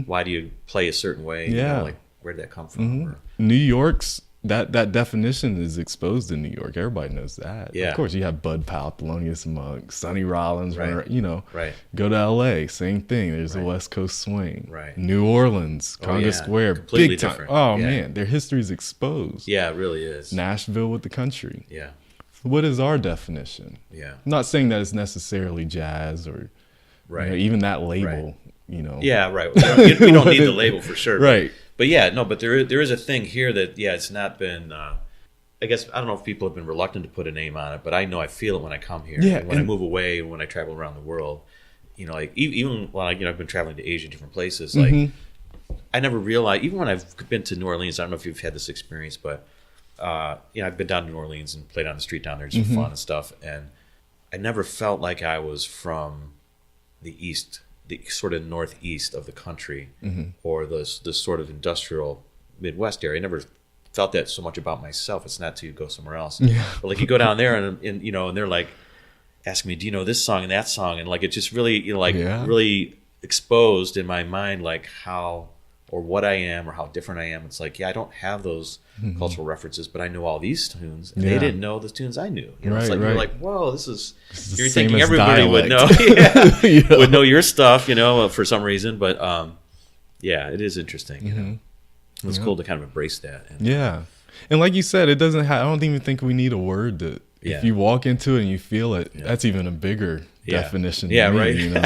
Why do you play a certain way? You know, like, where did that come from? New York's that definition is exposed in New York. Everybody knows that. Yeah. Of course, you have Bud Powell, Thelonious Monk, Sonny Rollins, you know. Right. Go to LA, same thing. There's the West Coast swing. Right. New Orleans, Congress Square, completely big time. Different. Oh man, their history is exposed. Yeah, it really is. Nashville with the country. Yeah. What is our definition? Yeah. I'm not saying that it's necessarily jazz or you know, even that label, you know. Yeah, right. We don't need the label for sure. Right. But yeah, no, but there is a thing here that, it's not been, I guess, I don't know if people have been reluctant to put a name on it, but I know I feel it when I come here. Yeah, when I move away, when I travel around the world, you know, like even when I've been traveling to Asia, different places, like I never realized, even when I've been to New Orleans, I don't know if you've had this experience, but, you know, I've been down to New Orleans and played on the street down there just for fun and stuff. And I never felt like I was from the East, the sort of northeast of the country, or this sort of industrial Midwest area. I never felt that so much about myself. It's not to go somewhere else. Yeah. But like you go down there and you know, and they're like asking me, do you know this song and that song? And like, it just really, you know, like really exposed in my mind, like how or what I am or how different I am. It's like, yeah, I don't have those cultural references, but I know all these tunes, and they didn't know the tunes I knew. You know, it's like you're like, whoa, this is you're thinking everybody would know, would know your stuff, you know, for some reason. But yeah, it is interesting. You know, it's cool to kind of embrace that. And, and like you said, it doesn't have. I don't even think we need a word to. If you walk into it and you feel it, that's even a bigger definition. To me, right. You know,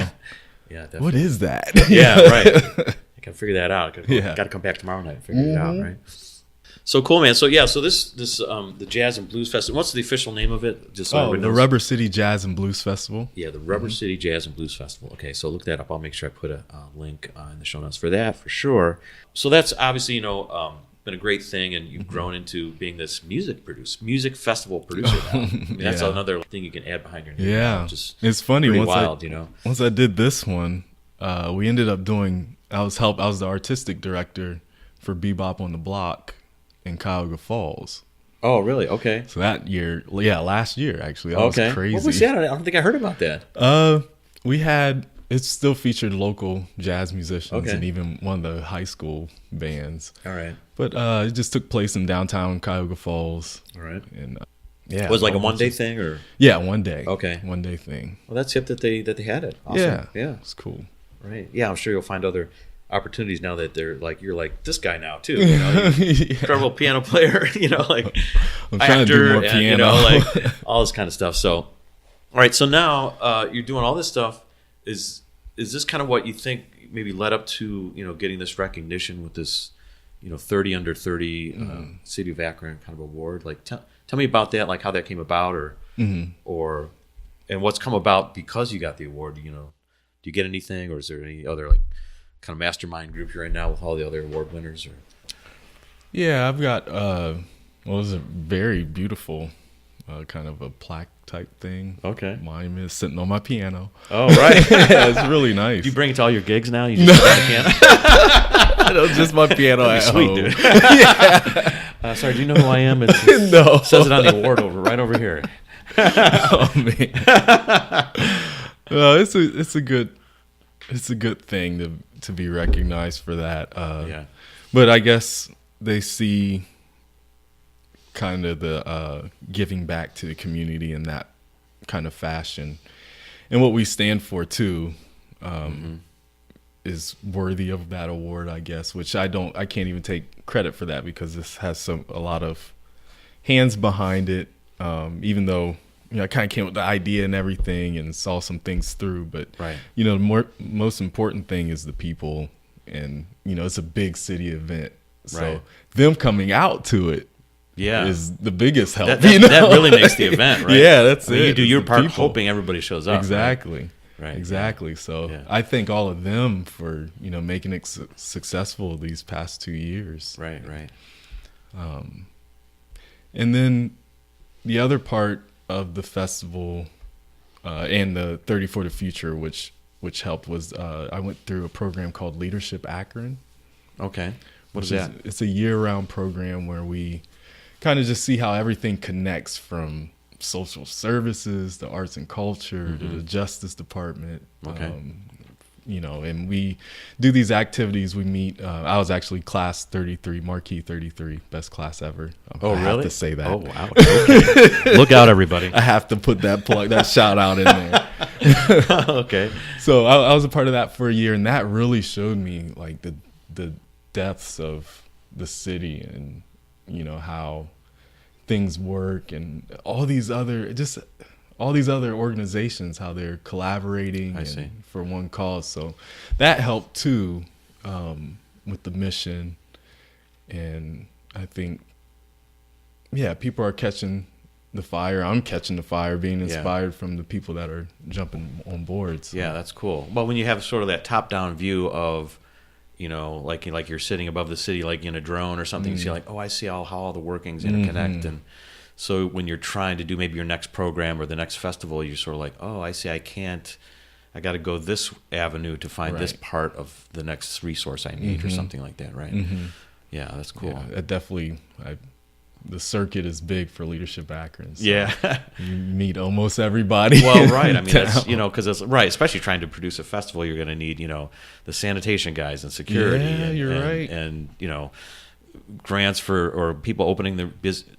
definitely. What is that? Right. I figure that out. Got to come back tomorrow night and figure it out, right? So cool, man. So so this the Jazz and Blues Festival. What's the official name of it? Just so the Rubber City Jazz and Blues Festival. Yeah, the Rubber City Jazz and Blues Festival. Okay, so look that up. I'll make sure I put a link in the show notes for that for sure. So that's obviously been a great thing, and you've grown into being this music festival producer now. I mean, that's another thing you can add behind your name. Yeah, just it's funny. Wild, Once I did this one, we ended up doing. I was the artistic director for Bebop on the Block in Cuyahoga Falls. Oh, really? Okay. So that year, last year actually, that was crazy. What was that? I don't think I heard about that. We had it still featured local jazz musicians and even one of the high school bands. All right. But it just took place in downtown Cuyahoga Falls. All right. And it was like a 1 day thing, or 1 day. Okay. 1 day thing. Well, that's hip that they had it. Awesome. Yeah. It's cool. Right. Yeah, I'm sure you'll find other opportunities now that they're like you're like this guy now too. You know, incredible piano player. You know, like I'm trying to do more piano. You know, like all this kind of stuff. So, all right. So now you're doing all this stuff. Is this kind of what you think maybe led up to getting this recognition with this 30 under 30 City of Akron kind of award? Like tell me about that. Like how that came about, or and what's come about because you got the award. Do you get anything, or is there any other like kind of mastermind group you're in now with all the other award winners? Or yeah, I've got it was a very beautiful kind of a plaque type thing. Okay, mine is sitting on my piano. Oh, right. Yeah, it's really nice. Do you bring it to all your gigs now? You just play the piano? No, just my piano at sweet, home. Dude. Yeah. Sorry, do you know who I am? It says it on the award right over here. Oh man. No, it's a good thing to be recognized for that. But I guess they see kind of the giving back to the community in that kind of fashion, and what we stand for too is worthy of that award, I guess. Which I can't even take credit for that because this has a lot of hands behind it. Even though. I kind of came with the idea and everything and saw some things through, but the most important thing is the people, and it's a big city event, so them coming out to it is the biggest help. That really makes the event, right? Yeah, that's it. You do your part, hoping everybody shows up. Exactly. Right. Exactly. So I thank all of them for making it successful these past 2 years. Right. And then the other part of the festival and the 30 for the Future, which helped, was I went through a program called Leadership Akron. Okay. What is that? It's a year-round program where we kind of just see how everything connects, from social services to arts and culture to the Justice Department. Okay. And we do these activities. We meet. I was actually class 33, Marquee 33, best class ever. Oh, really? I have to say that. Oh, wow. Okay. Look out, everybody. I have to put that shout out in there. Okay. So I was a part of that for a year, and that really showed me like the depths of the city, and how things work, and all these other organizations, how they're collaborating for one cause. So that helped too, with the mission. And I think, people are catching the fire. I'm catching the fire, being inspired from the people that are jumping on board. So. Yeah, that's cool. Well, when you have sort of that top-down view of, like you're sitting above the city, like in a drone or something, you see like, oh, I see how all the workings interconnect. And so when you're trying to do maybe your next program or the next festival, you're sort of like, oh, I see, I got to go this avenue to find this part of the next resource I need or something like that, right? Yeah, that's cool. Yeah, it definitely, the circuit is big for Leadership Akron. So Yeah. you meet almost everybody. Well, right. I mean, that's, because it's right, especially trying to produce a festival, you're going to need, the sanitation guys and security. Yeah, you're right. And, grants for, or people opening their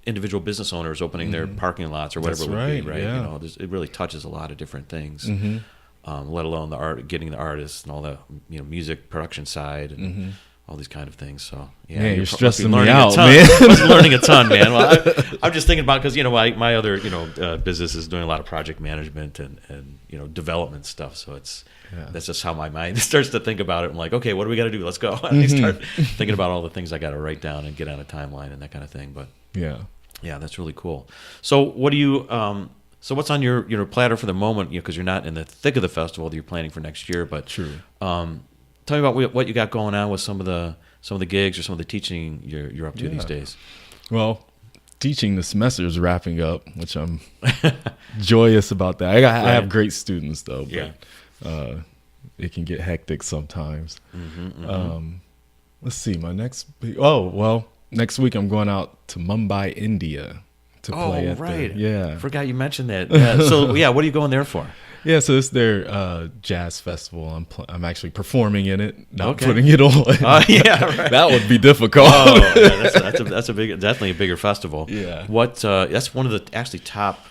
individual business owners opening their parking lots or whatever That's it would be, right? Yeah. It really touches a lot of different things, let alone the art, getting the artists and all the, music production side and all these kind of things. So yeah, you're stressing me out, man. I was learning a ton, man. Well, I'm just thinking about, because my other business is doing a lot of project management and development stuff. So that's just how my mind starts to think about it. I'm like, okay, what do we got to do? Let's go. And I start thinking about all the things I got to write down and get on a timeline and that kind of thing. But yeah, that's really cool. So what do you? So what's on your platter for the moment? Because you're not in the thick of the festival that you're planning for next year. But true. Tell me about what you got going on with some of the gigs or some of the teaching you're up to these days. Well, teaching the semester is wrapping up, which I'm joyous about that. I have great students though, but it can get hectic sometimes. Let's see, my next next week I'm going out to Mumbai, India to play at I forgot you mentioned that. So what are you going there for? Yeah, so it's their jazz festival. I'm actually performing in it, not putting it on. That would be difficult. That's definitely a bigger festival. Yeah. That's one of the actually top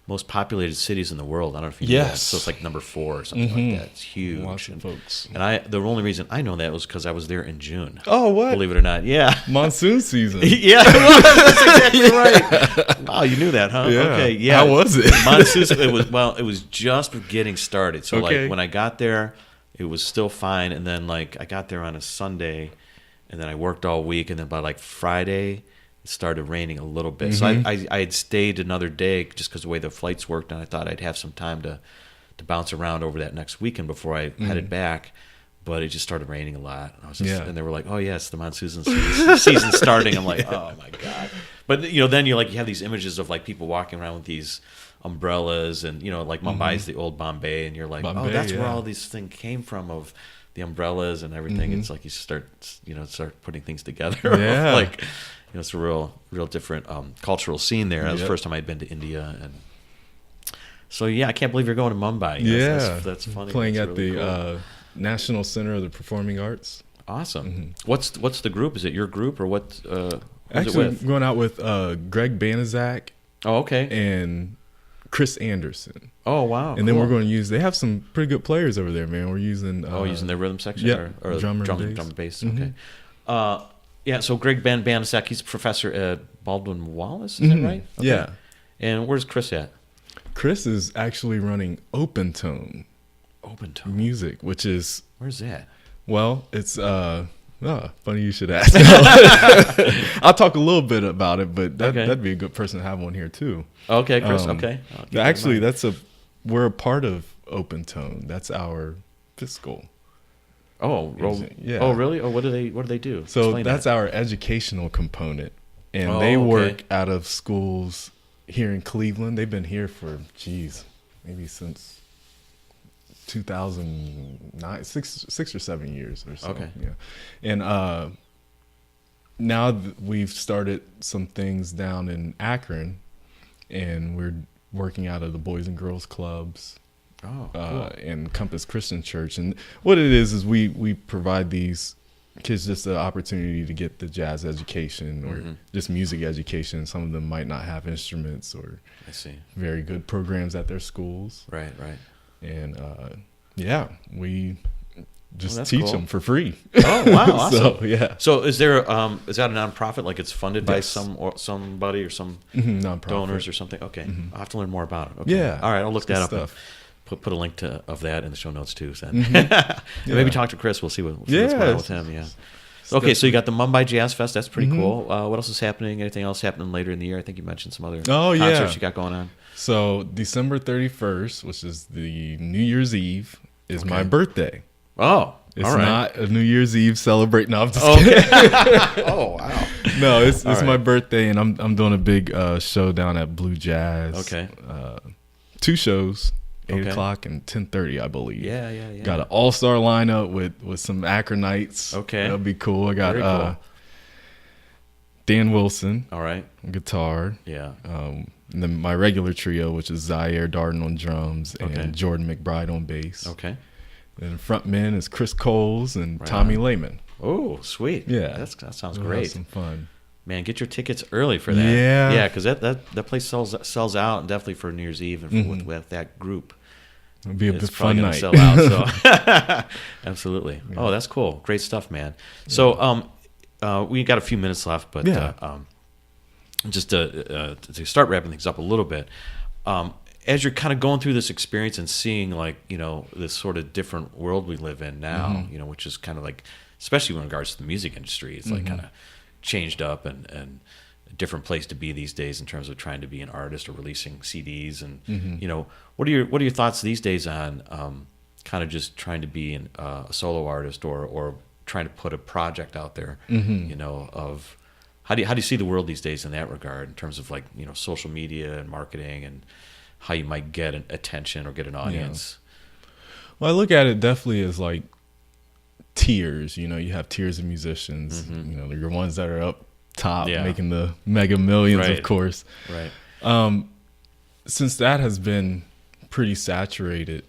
most populated cities in the world. I don't know if you know that. So it's like number 4 or something like that. It's huge. Lots of folks. And the only reason I know that was because I was there in June. Oh, what? Believe it or not. Yeah. Monsoon season. Yeah, it was. That's exactly right. Wow, you knew that, huh? Yeah. Okay, yeah. How was it? Monsoon, it was just getting started. So like when I got there, it was still fine. And then I got there on a Sunday, and then I worked all week. And then by Friday, it started raining a little bit. So I had stayed another day just because the way the flights worked, and I thought I'd have some time to bounce around over that next weekend before I headed back. But it just started raining a lot. And I was and they were like, "Oh yeah, it's the monsoon season starting." I'm like, "Oh my god!" But then you have these images of people walking around with these umbrellas, and Mumbai is the old Bombay, and you're like, Bombay, "Oh, that's where all these things came from, of the umbrellas and everything." It's like you start putting things together. Yeah. It's a real different cultural scene there. That was the first time I'd been to India, and so I can't believe you're going to Mumbai. That's funny. Playing that's at really the cool. National Center of the Performing Arts. Awesome. What's the group? Is it your group or what? Actually, it with? I'm going out with Greg Banaszak. Oh, okay. And Chris Anderson. Oh, wow. And then we're going to use. They have some pretty good players over there, man. We're using. Using their rhythm section or drum and bass. Okay. So Greg Banaszak, he's a professor at Baldwin Wallace. Is that right? Okay. Yeah. And where's Chris at? Chris is actually running OpenTone. OpenTone music, which is where's that? Well, it's funny you should ask. I'll talk a little bit about it, but that'd be a good person to have on here too. Okay, Chris. Actually, we're a part of OpenTone. That's our fiscal. Oh, yeah. Oh, really? Oh, what do they do? So Explain that's that. our educational component, and they work out of schools here in Cleveland. They've been here for maybe since 2009, 6 or 7 years or so. Okay. Yeah. And now we've started some things down in Akron, and we're working out of the Boys and Girls Clubs. Oh, cool. And Compass Christian Church. And what it is we provide these kids just the opportunity to get the jazz education or just music education. Some of them might not have instruments or very good programs at their schools. Right. And we just teach them for free. Oh, wow, awesome. So, yeah. So is there is that a nonprofit? Like it's funded by somebody or some nonprofit donors or something? Okay, I'll have to learn more about it. Okay. Yeah. All right, I'll look that up. Stuff. Put a link of that in the show notes too. So. Maybe talk to Chris. We'll see what's going on with him. Yeah. Okay, so you got the Mumbai Jazz Fest. That's pretty cool. What else is happening? Anything else happening later in the year? I think you mentioned some other concerts you got going on. So December 31st, which is the New Year's Eve, is my birthday. Oh, it's all right. not a New Year's Eve celebrate. No, I'm just kidding. Oh, wow. No, it's my birthday, and I'm doing a big show down at Blue Jazz. Okay. 2 shows. 8 o'clock and 10:30, I believe. Yeah. Got an all-star lineup with some Akronites. Okay. That'll be cool. I got Dan Wilson. All right. Guitar. Yeah. And then my regular trio, which is Zaire Darden on drums and Jordan McBride on bass. Okay. And frontman is Chris Coles and Right Tommy on. Lehman. Oh, sweet. Yeah. That sounds We'll great. have some fun. Man, get your tickets early for that. Yeah. Yeah, because that place sells out, and definitely for New Year's Eve and with that group. It'll be a It's fun probably night. gonna sell out. So absolutely. Yeah. Oh, that's cool. Great stuff, man. So we got a few minutes left, but just to start wrapping things up a little bit, as you're kind of going through this experience and seeing this sort of different world we live in now, which is kind of like, especially in regards to the music industry, it's like kind of changed up and a different place to be these days in terms of trying to be an artist or releasing CDs and what are your thoughts these days on kind of just trying to be a solo artist or trying to put a project out there, of how do you see the world these days in that regard in terms of social media and marketing and how you might get an attention or get an audience? Well, I look at it definitely as like tiers. You have tiers of musicians. Your ones that are up top making the mega millions, of course. Right. Since that has been pretty saturated,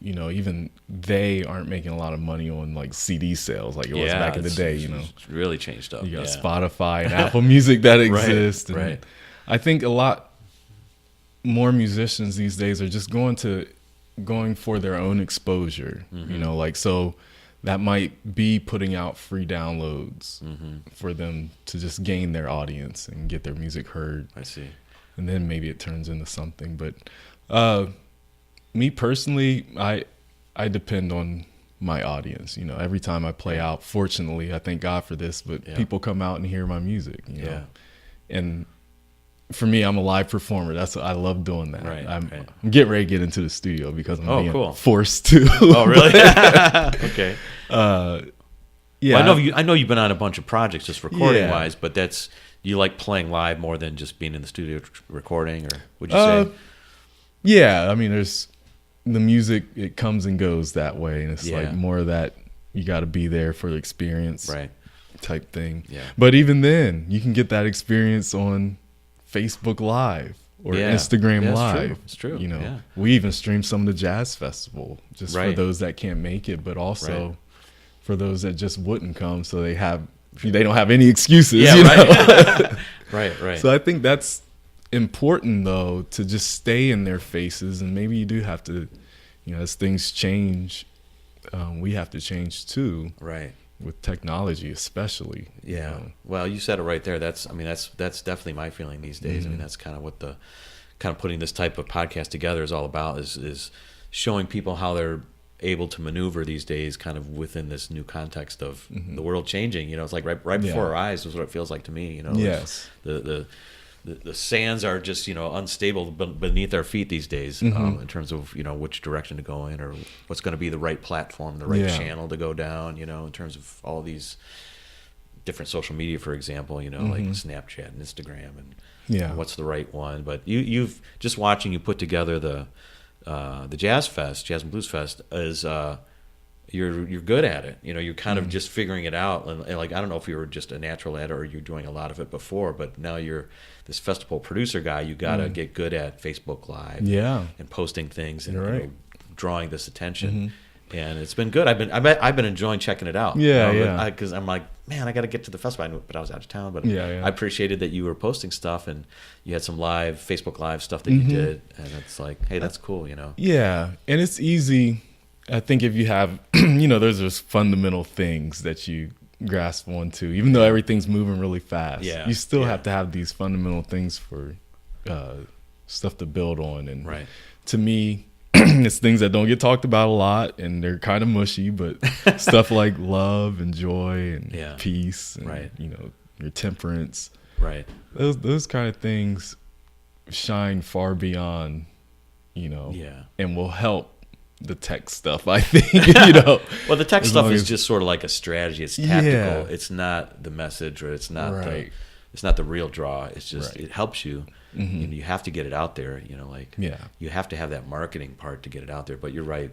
even they aren't making a lot of money on like CD sales like it was back in the day. It's really changed up. You got Spotify and Apple Music that exist. Right. I think a lot more musicians these days are just going for their own exposure. So that might be putting out free downloads for them to just gain their audience and get their music heard. I see. And then maybe it turns into something. But me personally, I depend on my audience. Every time I play out, fortunately, I thank God for this, but people come out and hear my music. And for me, I'm a live performer. I love doing that. Right, I'm getting ready to get into the studio because I'm being forced to. Oh, really? Okay. Yeah. Well, I know you've been on a bunch of projects just recording wise, but you like playing live more than just being in the studio recording, or would you say? Yeah, I mean, there's the music. It comes and goes that way, and it's like more of that. You got to be there for the experience, right? Type thing. Yeah. But even then, you can get that experience on Facebook Live or Instagram Live. It's true. We even stream some of the jazz festival just for those that can't make it, but also for those that just wouldn't come, so they don't have any excuses. Right. So I think that's important though, to just stay in their faces, and maybe you do have to, as things change, we have to change too. Right. With technology, especially. Well, you said it right there. That's definitely my feeling these days. I mean, that's kind of what putting this type of podcast together is all about, is showing people how they're able to maneuver these days kind of within this new context of the world changing. It's like right before our eyes is what it feels like to me. Yes. The sands are just unstable beneath our feet these days, in terms of which direction to go in, or what's going to be the right platform, the right channel to go down, in terms of all these different social media, for example, like Snapchat and Instagram, and what's the right one. But you've just watching you put together the Jazz and Blues Fest is you're good at it. You're kind of just figuring it out, and like, I don't know if you were just a natural at it or you're doing a lot of it before, but now you're this festival producer guy. You gotta get good at Facebook Live, and posting things and drawing this attention. And it's been good. I've been enjoying checking it out. Because I'm like, man, I got to get to the festival. But I was out of town. But I appreciated that you were posting stuff, and you had some live Facebook Live stuff that you did, and it's like, hey, that's cool. Yeah, and it's easy. I think if you have, there's those fundamental things that you grasp onto, even though everything's moving really fast. You still have to have these fundamental things for stuff to build on. And to me, it's things that don't get talked about a lot, and they're kind of mushy, but stuff like love and joy and peace and your temperance, those kind of things shine far beyond, and will help the tech stuff, I think. Well, the tech stuff is just sort of like a strategy. It's tactical. It's not the message, or it's not it's not the real draw. It's just it helps you. You have to get it out there. You have to have that marketing part to get it out there. But you're right.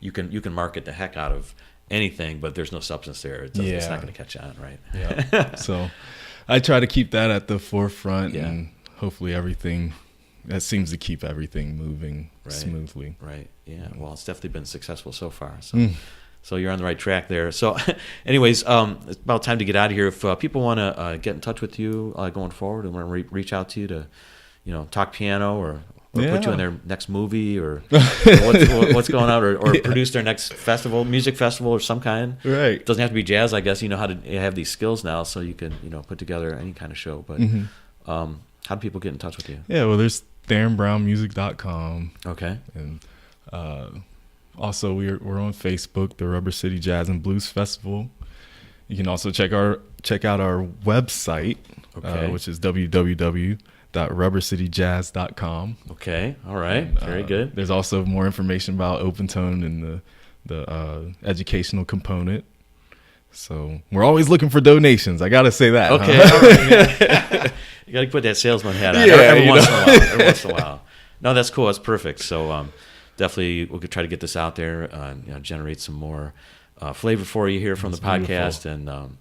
You can market the heck out of anything, but there's no substance there. It's not going to catch on, right? So, I try to keep that at the forefront, Yeah. and hopefully that seems to keep everything moving smoothly. Right. Yeah. Well, it's definitely been successful so far. So you're on the right track there. So anyways, it's about time to get out of here. If people want to get in touch with you going forward and want to reach out to you to, talk piano or put you in their next movie or what's going on or produce their next music festival or some kind. Right. It doesn't have to be jazz. I guess you know how to have these skills now, so you can put together any kind of show. But how do people get in touch with you? Yeah, well, there's theronbrownmusic.com. Okay. And also we're on Facebook, the Rubber City Jazz and Blues Festival. You can also check out our website, which is www.rubbercityjazz.com. Okay. All right. Very good. There's also more information about OpenTone and the educational component. So we're always looking for donations. I got to say that. Okay. Huh? All right. You got to put that salesman hat on every once in a while. No, that's cool. That's perfect. So definitely we'll try to get this out there, generate some more flavor for you here from the podcast. Beautiful.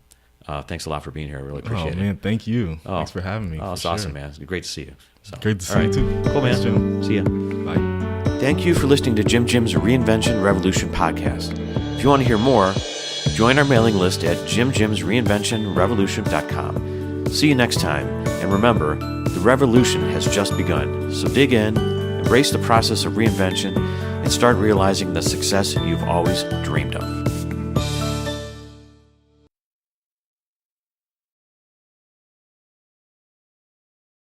And thanks a lot for being here. I really appreciate it. Man, thank you. Thanks for having me. Oh, it's awesome, man. It's great to see you. So, great to see you too. Cool, man. Thanks, see ya. Bye. Thank you for listening to Jim's Reinvention Revolution podcast. If you want to hear more, join our mailing list at jimjimsreinventionrevolution.com. See you next time, and remember, the revolution has just begun. So dig in, embrace the process of reinvention, and start realizing the success you've always dreamed of.